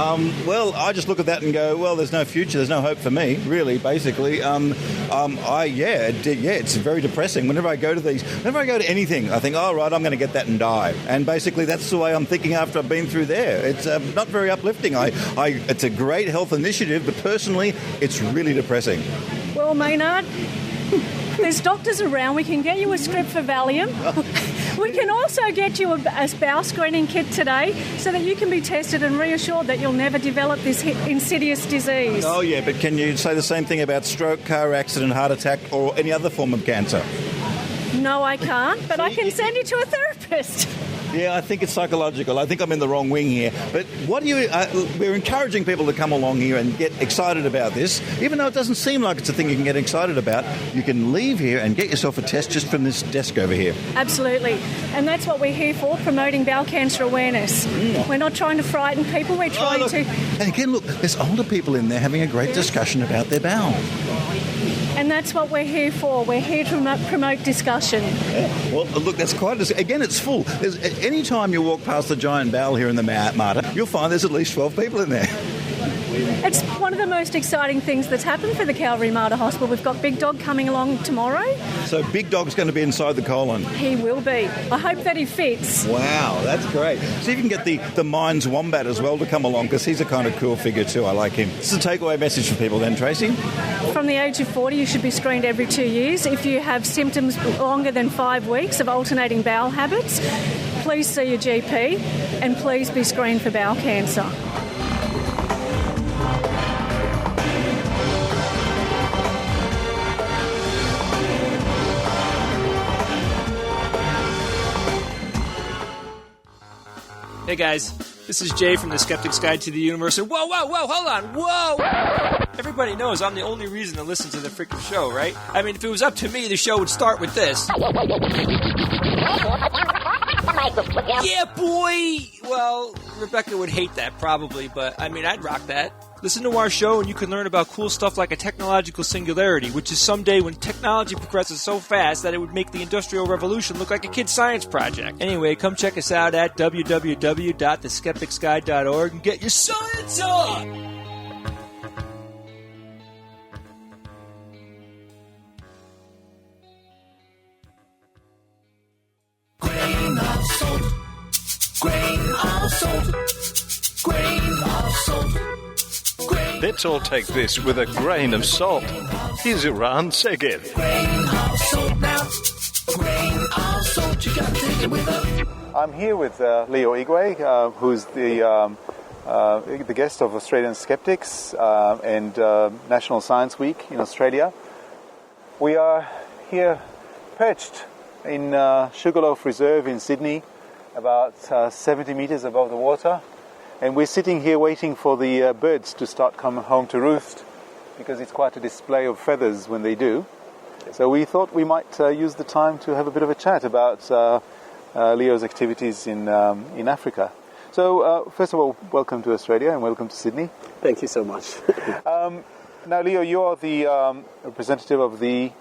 Well, I just look at that and go, well, there's no future, there's no hope for me, really, basically. It's very depressing. Whenever I go to anything, I think, oh, right, I'm going to get that and die. And basically, that's the way I'm thinking after I've been through there. It's not very uplifting. It's a great health initiative, but personally, it's really depressing. Well, Maynard, there's doctors around. We can get you a script for Valium. We can also get you a bowel screening kit today so that you can be tested and reassured that you'll never develop this insidious disease. Oh, yeah, but can you say the same thing about stroke, car accident, heart attack, or any other form of cancer? No, I can't, but I can send you to a therapist. Yeah, I think it's psychological. I think I'm in the wrong wing here. But we're encouraging people to come along here and get excited about this. Even though it doesn't seem like it's a thing you can get excited about, you can leave here and get yourself a test just from this desk over here. Absolutely. And that's what we're here for, promoting bowel cancer awareness. We're not trying to frighten people, we're trying to... And again, look, there's older people in there having a great discussion about their bowel. And that's what we're here for. We're here to promote discussion. Yeah. Well, look, that's quite... Again, it's full. Any time you walk past the giant bowel here in the Mater, you'll find there's at least 12 people in there. It's one of the most exciting things that's happened for the Calvary Mater Hospital. We've got Big Dog coming along tomorrow. So Big Dog's going to be inside the colon? He will be. I hope that he fits. Wow, that's great. See if you can get the Mines Wombat as well to come along, because he's a kind of cool figure too. I like him. This is a takeaway message for people then, Tracy. From the age of 40, you should be screened every 2 years. If you have symptoms longer than 5 weeks of alternating bowel habits, please see your GP and please be screened for bowel cancer. Hey guys, this is Jay from the Skeptic's Guide to the Universe, and whoa, hold on, whoa! Everybody knows I'm the only reason to listen to the freaking show, right? I mean, if it was up to me, the show would start with this. Yeah, boy! Well, Rebecca would hate that, probably, but, I mean, I'd rock that. Listen to our show and you can learn about cool stuff like a technological singularity, which is someday when technology progresses so fast that it would make the Industrial Revolution look like a kid's science project. Anyway, come check us out at www.theskepticsguide.org and get your science on! Grain of salt, grain of salt, grain of salt. Let's all take this with a grain of salt. Here's Eran Segev. Grain of salt now, grain of salt, you gotta take it with a... I'm here with Leo IgweWitchcraft, who's the guest of Australian Skeptics and National Science Week in Australia. We are here perched in Sugarloaf Reserve in Sydney, about 70 metres above the water. And we're sitting here waiting for the birds to start coming home to roost, because it's quite a display of feathers when they do. So we thought we might use the time to have a bit of a chat about Leo's activities in Africa. So first of all, welcome to Australia and welcome to Sydney. Thank you so much. Now, Leo, you are the representative of the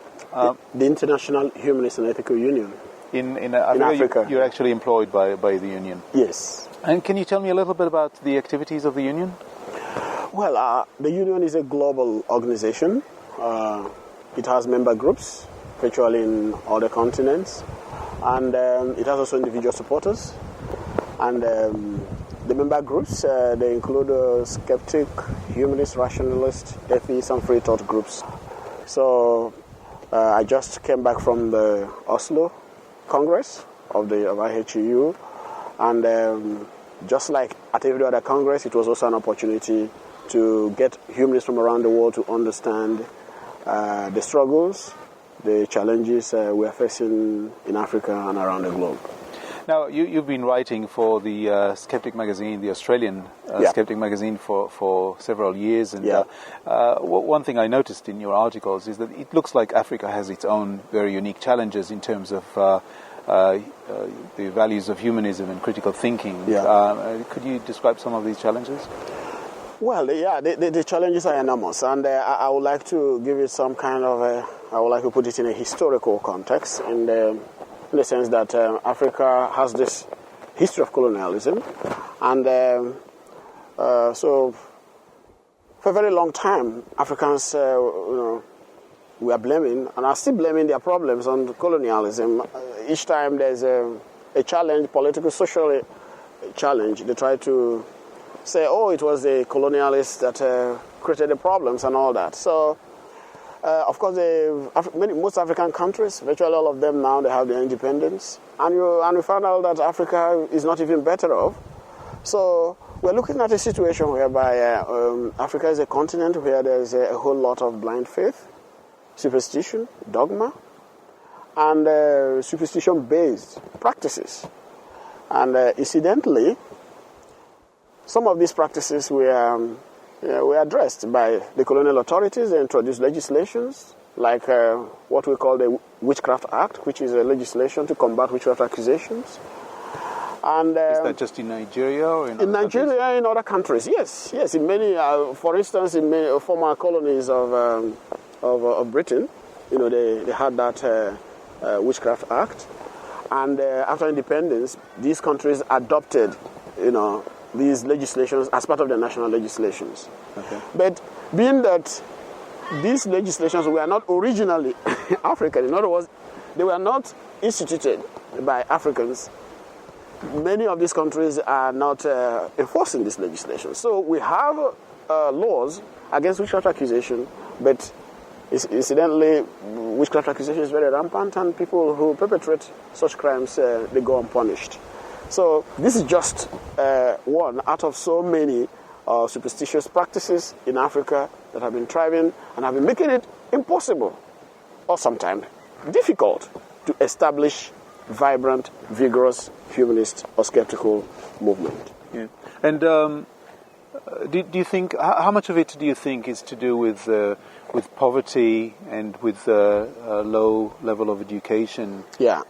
International Humanist and Ethical Union. In Africa. You're actually employed by the union. Yes. And can you tell me a little bit about the activities of the union? Well, the union is a global organization. It has member groups, virtually in all the continents. And it has also individual supporters. And the member groups, they include skeptic, humanist, rationalist, atheist, and free thought groups. So I just came back from the Oslo Congress of IHEU. And just like at every other Congress, it was also an opportunity to get humanists from around the world to understand the struggles, the challenges we are facing in Africa and around the globe. Now, you've been writing for the Skeptic magazine, the Australian Skeptic magazine, for several years. And one thing I noticed in your articles is that it looks like Africa has its own very unique challenges in terms of the values of humanism and critical thinking. Could you describe some of these challenges? Well, the challenges are enormous, and I would like to give it some kind of I would like to put it in a historical context, in the sense that Africa has this history of colonialism, and so for a very long time, Africans, we are blaming, and are still blaming their problems on colonialism. Each time there's a challenge, political, social challenge, they try to say, oh, it was the colonialists that created the problems and all that. So, of course, most African countries, virtually all of them now, they have their independence. And we found out that Africa is not even better off. So we're looking at a situation whereby Africa is a continent where there's a whole lot of blind faith, superstition, dogma, and superstition-based practices. And incidentally, some of these practices were addressed by the colonial authorities. They introduced legislations like what we call the Witchcraft Act, which is a legislation to combat witchcraft accusations. And is that just in Nigeria or in Nigeria countries? In other countries? Yes. In many, for instance, in many former colonies of Britain, they had that Witchcraft Act, and after independence, these countries adopted, these legislations as part of their national legislations. Okay. But being that these legislations were not originally African, in other words, they were not instituted by Africans, many of these countries are not enforcing this legislation. So we have laws against witchcraft accusation, but incidentally, witchcraft accusation is very rampant, and people who perpetrate such crimes, they go unpunished. So this is just one out of so many superstitious practices in Africa that have been thriving and have been making it impossible or sometimes difficult to establish vibrant, vigorous, humanist or skeptical movement. Yeah. And do you think, how much of it do you think is to do with poverty and with low level of education? Yeah.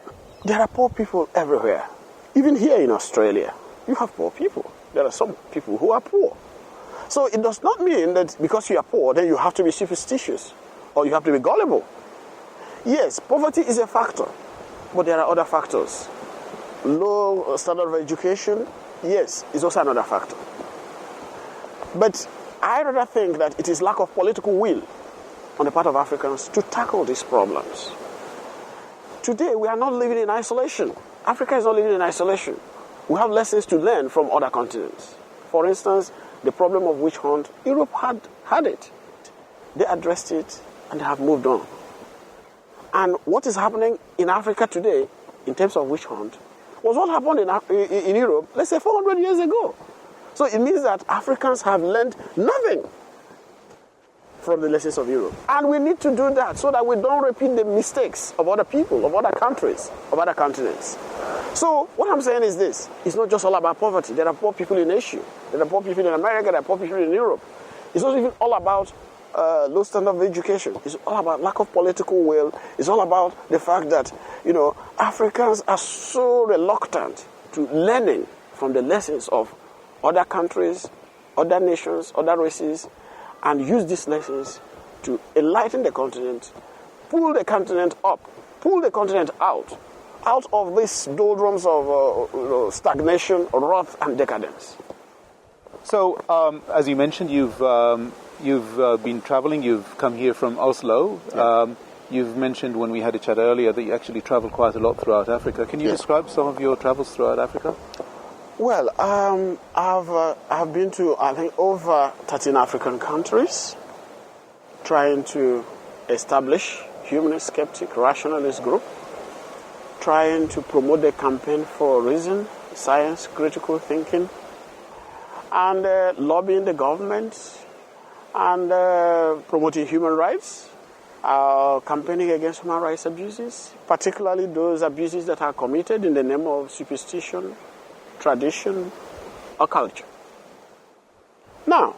There are poor people everywhere. Even here in Australia, you have poor people. There are some people who are poor. So it does not mean that because you are poor, then you have to be superstitious or you have to be gullible. Yes, poverty is a factor, but there are other factors. Low standard of education, yes, is also another factor. But I rather think that it is lack of political will on the part of Africans to tackle these problems. Today, we are not living in isolation. Africa is not living in isolation. We have lessons to learn from other continents. For instance, the problem of witch hunt, Europe had it. They addressed it and they have moved on. And what is happening in Africa today, in terms of witch hunt, was what happened in Europe, let's say 400 years ago. So it means that Africans have learned nothing from the lessons of Europe. And we need to do that so that we don't repeat the mistakes of other people, of other countries, of other continents. So what I'm saying is this. It's not just all about poverty. There are poor people in Asia. There are poor people in America. There are poor people in Europe. It's not even all about low standard of education. It's all about lack of political will. It's all about the fact that, Africans are so reluctant to learning from the lessons of other countries, other nations, other races, and use these lessons to enlighten the continent, pull the continent up, pull the continent out of these doldrums of stagnation, wrath, and decadence. So, as you mentioned, you've been traveling. You've come here from Oslo. Yeah. You've mentioned when we had a chat earlier that you actually travel quite a lot throughout Africa. Can you describe some of your travels throughout Africa? Well, I've been to, I think, over 13 African countries, trying to establish humanist, skeptic, rationalist group, trying to promote the campaign for reason, science, critical thinking, and lobbying the government, and promoting human rights, campaigning against human rights abuses, particularly those abuses that are committed in the name of superstition, tradition, or culture. Now,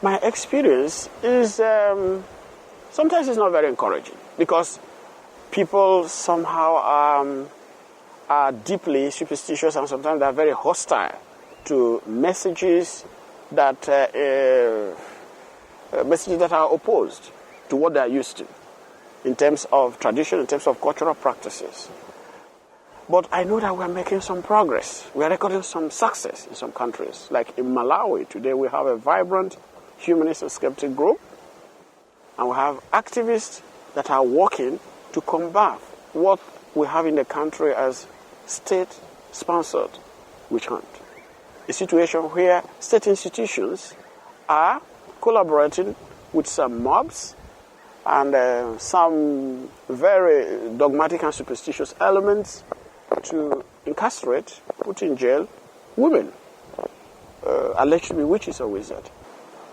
my experience is sometimes it's not very encouraging because people somehow are deeply superstitious and sometimes they are very hostile to messages that are opposed to what they are used to in terms of tradition, in terms of cultural practices. But I know that we are making some progress. We are recording some success in some countries. Like in Malawi, today we have a vibrant humanist and skeptic group. And we have activists that are working to combat what we have in the country as state-sponsored witch hunt. A situation where state institutions are collaborating with some mobs and some very dogmatic and superstitious elements to incarcerate, put in jail women alleged to be witches or wizards.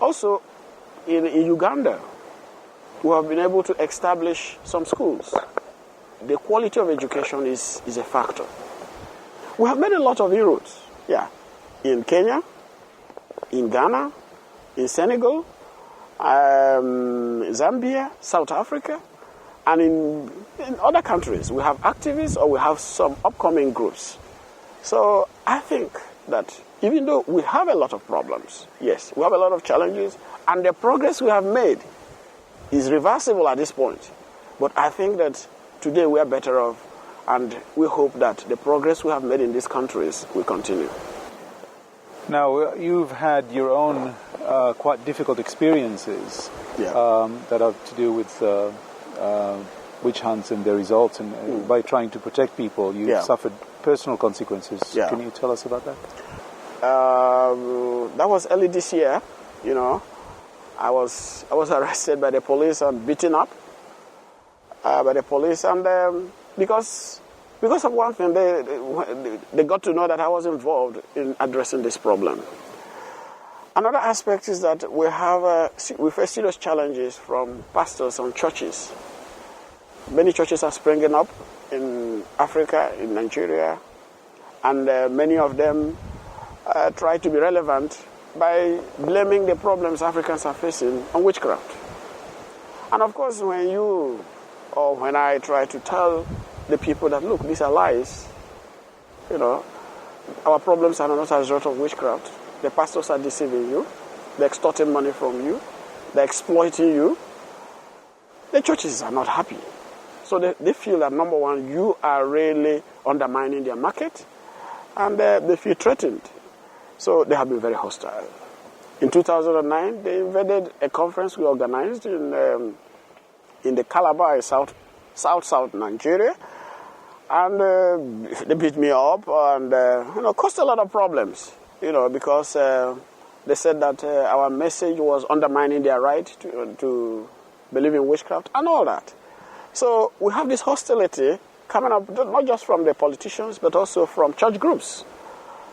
Also, in Uganda, we have been able to establish some schools. The quality of education is a factor. We have made a lot of inroads, in Kenya, in Ghana, in Senegal, Zambia, South Africa, and in other countries. We have activists or we have some upcoming groups. So I think that even though we have a lot of problems, yes, we have a lot of challenges, and the progress we have made is reversible at this point. But I think that today we are better off, and we hope that the progress we have made in these countries will continue. Now, you've had your own quite difficult experiences that have to do with witch hunts and their results, and by trying to protect people, you've suffered personal consequences. Can you tell us about that? That was early this year. I was arrested by the police and beaten up by the police, and because because of one thing, they got to know that I was involved in addressing this problem. Another aspect is that we face serious challenges from pastors and churches. Many churches are springing up in Africa, in Nigeria, and many of them try to be relevant by blaming the problems Africans are facing on witchcraft. And of course, when I try to tell the people that, look, these are lies, our problems are not as a result of witchcraft. The pastors are deceiving you, they're extorting money from you, they're exploiting you. The churches are not happy. So they feel that, number one, you are really undermining their market, and they feel threatened. So they have been very hostile. In 2009, they invaded a conference we organized in the Calabar, South Nigeria, and they beat me up and caused a lot of problems. Because they said that our message was undermining their right to believe in witchcraft and all that. So we have this hostility coming up, not just from the politicians, but also from church groups.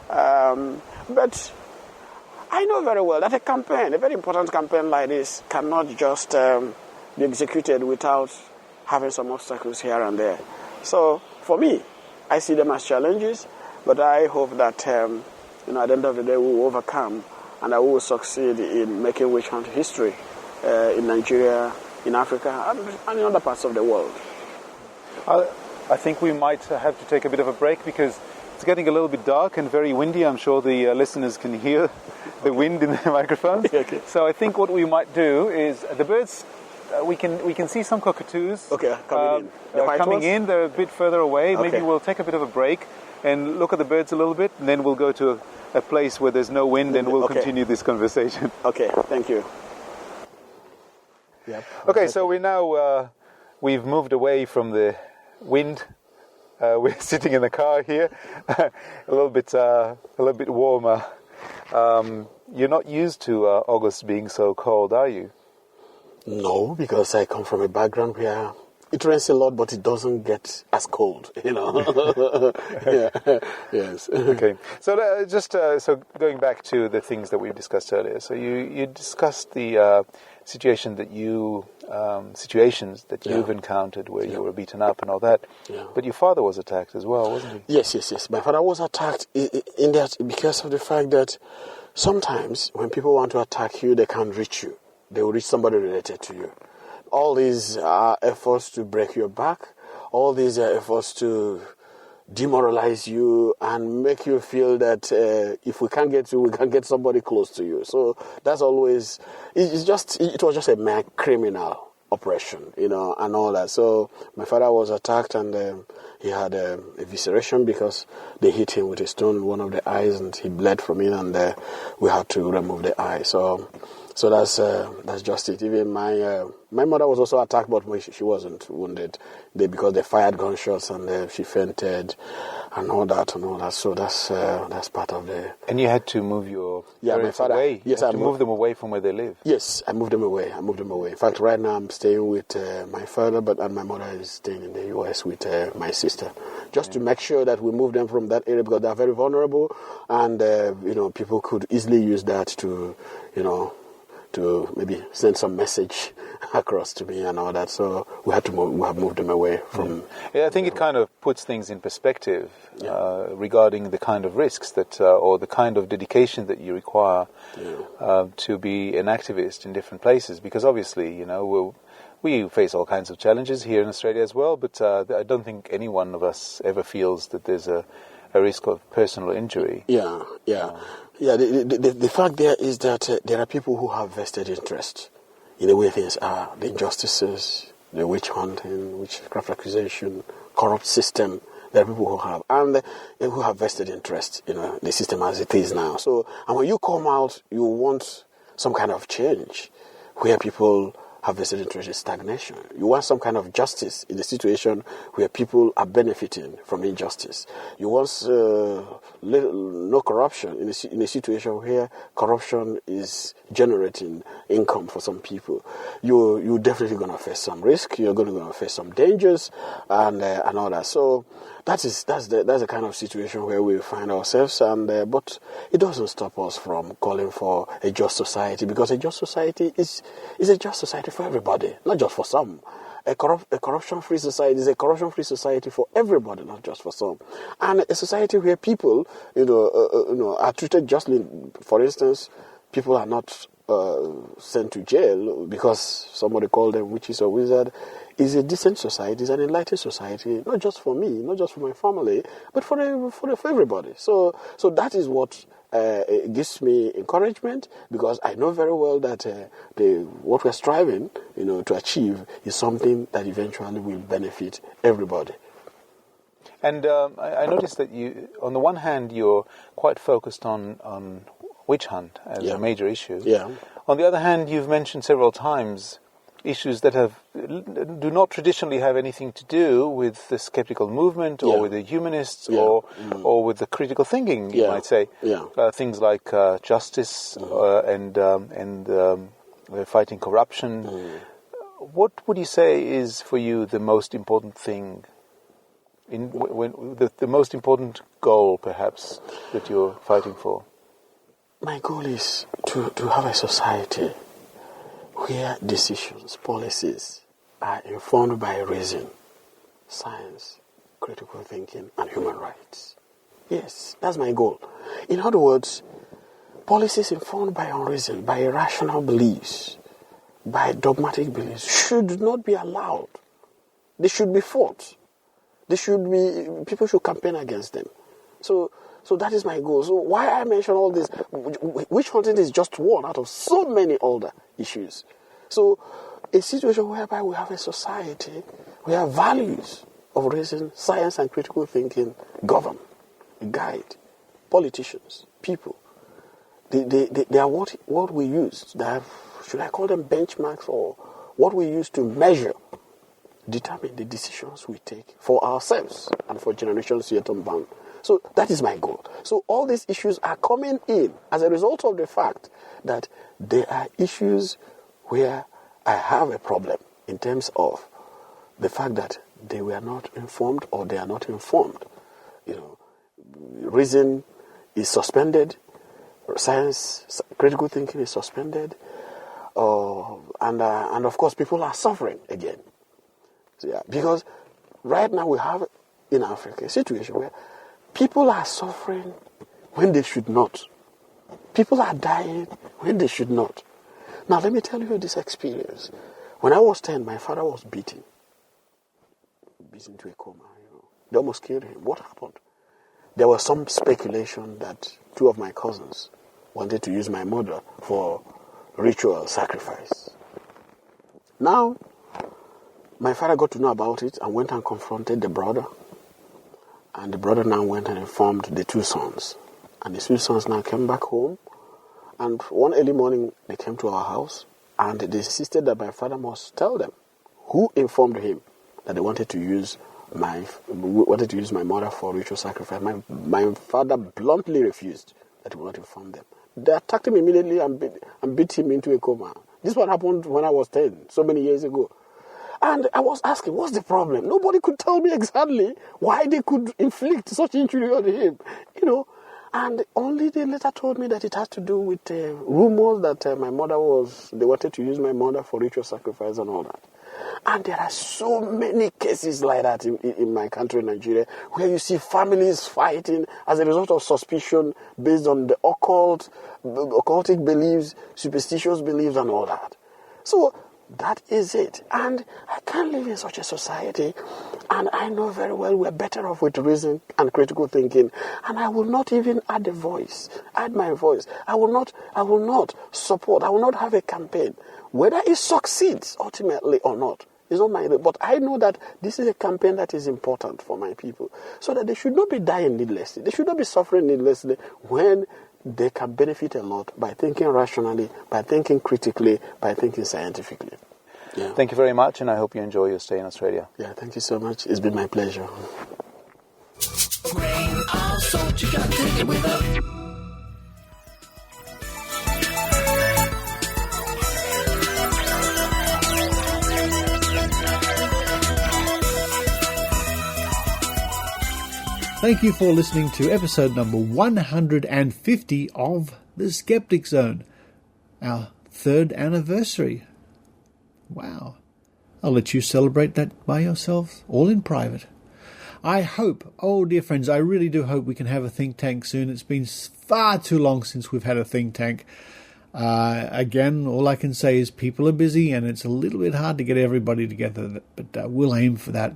But I know very well that a very important campaign like this, cannot just be executed without having some obstacles here and there. So for me, I see them as challenges, but I hope that at the end of the day, we will overcome, and I will succeed in making witch hunt history in Nigeria, in Africa, and in other parts of the world. I think we might have to take a bit of a break because it's getting a little bit dark and very windy. I'm sure the listeners can hear the wind in the microphones. Okay. So I think what we might do is the birds. We can see some cockatoos. Okay, coming in. They're a bit further away. Okay. Maybe we'll take a bit of a break and look at the birds a little bit, and then we'll go to a place where there's no wind, and we'll continue this conversation. Okay, thank you. Yep. Okay, so we've moved away from the wind. We're sitting in the car here, a little bit warmer. You're not used to August being so cold, are you? No, because I come from a background where it rains a lot, but it doesn't get as cold, Yeah. Yes. Okay. So so going back to the things that we discussed earlier. So you discussed the situations that you've encountered where you were beaten up and all that. Yeah. But your father was attacked as well, wasn't he? Yes. My father was attacked in that because of the fact that sometimes when people want to attack you, they can't reach you. They will reach somebody related to you. All these are efforts to break your back. All these are efforts to demoralize you and make you feel that if we can't get you, we can get somebody close to you. So that's always, it was just a mere criminal operation, and all that. So my father was attacked and he had a evisceration because they hit him with a stone in one of the eyes and he bled from it, and we had to remove the eye. So that's just it. Even my mother was also attacked, but she wasn't wounded. Because they fired gunshots and she fainted and all that. So that's part of the. And you had to move your parents away. Yes, you had to move them away from where they live. Yes, I moved them away. In fact, right now I'm staying with my father, and my mother is staying in the U.S. with my sister, just to make sure that we move them from that area because they are very vulnerable, and people could easily use that to maybe send some message across to me and all that. So we have moved them away from. Yeah, I think it kind of puts things in perspective regarding the kind of risks that, or the kind of dedication that you require to be an activist in different places. Because obviously, we face all kinds of challenges here in Australia as well. But I don't think any one of us ever feels that there's a risk of personal injury. Yeah. The fact there is that there are people who have vested interest in the way things are, the injustices, the witch hunting, witchcraft accusation, corrupt system. There are people who have, and who have vested interest in the system as it is now. So, and when you come out, you want some kind of change where people have vested interest in stagnation. You want some kind of justice in a situation where people are benefiting from injustice. You want no corruption in a situation where corruption is generating income for some people. You're definitely going to face some risk. You're going to face some dangers and all that. So that's the kind of situation where we find ourselves, and but it doesn't stop us from calling for a just society, because a just society is a just society for everybody, not just for some. A corruption-free society is a corruption-free society for everybody, not just for some. And a society where people, are treated justly. For instance, people are not sent to jail because somebody called them witches or wizard. Is a decent society, is an enlightened society, not just for me, not just for my family, but for everybody. So that is what gives me encouragement, because I know very well that what we're striving, to achieve is something that eventually will benefit everybody. And I noticed that you, on the one hand, you're quite focused on witch hunt as a major issue. Yeah. On the other hand, you've mentioned several times issues that do not traditionally have anything to do with the skeptical movement or with the humanists or with the critical thinking, you might say. Yeah. Things like justice and fighting corruption. What would you say is for you the most important thing, the most important goal, perhaps, that you're fighting for? My goal is to have a society where decisions, policies are informed by reason, science, critical thinking, and human rights. Yes, that's my goal. In other words, policies informed by unreason, by irrational beliefs, by dogmatic beliefs should not be allowed. They should be fought. People should campaign against them. So that is my goal. So why I mention all this, witch hunting is just one out of so many other issues. So a situation whereby we have a society where values of reason, science, and critical thinking govern, guide politicians, people. They are what we use. Should I call them benchmarks, or what we use to measure, determine the decisions we take for ourselves and for generations yet unbound. So that is my goal. So all these issues are coming in as a result of the fact that there are issues where I have a problem in terms of the fact that they were not informed or they are not informed. Reason is suspended, science, critical thinking is suspended, and of course people are suffering again. Because right now we have in Africa a situation where people are suffering when they should not. People are dying when they should not. Now, let me tell you this experience. When I was 10, my father was beaten to a coma. They almost killed him. What happened? There was some speculation that two of my cousins wanted to use my mother for ritual sacrifice. Now, my father got to know about it and went and confronted the brother. And the brother now went and informed the two sons. And the two sons now came back home. And one early morning, they came to our house. And they insisted that my father must tell them who informed him that they wanted to use my mother for ritual sacrifice. My father bluntly refused that he would not inform them. They attacked him immediately and beat him into a coma. This one happened when I was 10, so many years ago. And I was asking, what's the problem? Nobody could tell me exactly why they could inflict such injury on him, And only they later told me that it had to do with rumors that they wanted to use my mother for ritual sacrifice and all that. And there are so many cases like that in my country, Nigeria, where you see families fighting as a result of suspicion based on the occultic beliefs, superstitious beliefs and all that. So that is it. And I can't live in such a society. And I know very well we're better off with reason and critical thinking. And I will not even add my voice. I will not support. I will not have a campaign. Whether it succeeds ultimately or not is not my. But I know that this is a campaign that is important for my people. So that they should not be dying needlessly. They should not be suffering needlessly when they can benefit a lot by thinking rationally, by thinking critically, by thinking scientifically. Yeah. Thank you very much, and I hope you enjoy your stay in Australia. Yeah, thank you so much. It's been my pleasure. Grain of salt, you gotta take it with a... Thank you for listening to episode number 150 of The Skeptic Zone, our 3rd anniversary. Wow. I'll let you celebrate that by yourselves, all in private. I hope, oh dear friends, I really do hope we can have a think tank soon. It's been far too long since we've had a think tank. Again, all I can say is people are busy and it's a little bit hard to get everybody together, but we'll aim for that.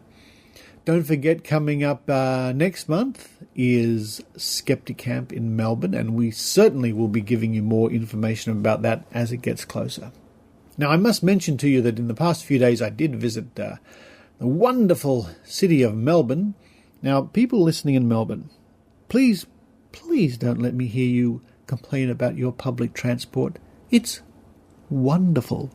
Don't forget, coming up next month is Skeptic Camp in Melbourne, and we certainly will be giving you more information about that as it gets closer. Now, I must mention to you that in the past few days I did visit the wonderful city of Melbourne. Now, people listening in Melbourne, please don't let me hear you complain about your public transport. It's wonderful.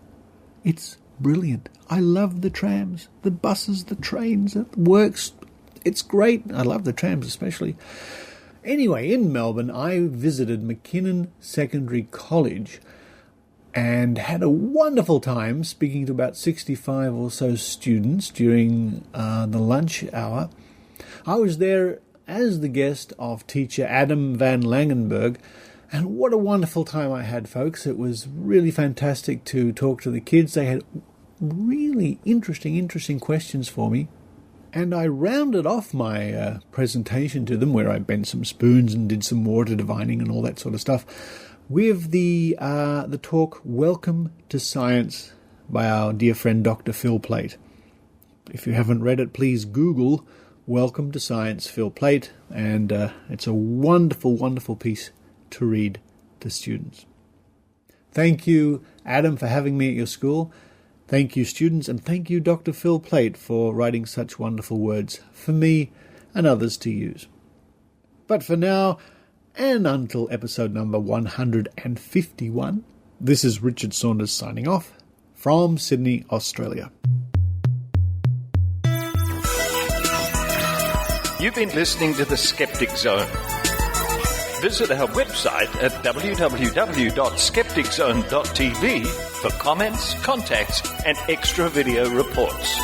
It's brilliant. I love the trams, the buses, the trains. It works. It's great. I love the trams especially. Anyway, in Melbourne, I visited McKinnon Secondary College and had a wonderful time speaking to about 65 or so students during the lunch hour. I was there as the guest of teacher Adam van Langenberg, and what a wonderful time I had, folks. It was really fantastic to talk to the kids. They had really interesting questions for me. And I rounded off my presentation to them, where I bent some spoons and did some water divining and all that sort of stuff, with the talk Welcome to Science by our dear friend Dr. Phil Plait. If you haven't read it, please Google Welcome to Science, Phil Plait, and it's a wonderful piece to read to students. Thank you, Adam, for having me at your school. Thank you, students, and thank you, Dr. Phil Plait, for writing such wonderful words for me and others to use. But for now, and until episode number 151, this is Richard Saunders signing off from Sydney, Australia. You've been listening to The Skeptic Zone. Visit our website at www.skepticzone.tv for comments, contacts, and extra video reports.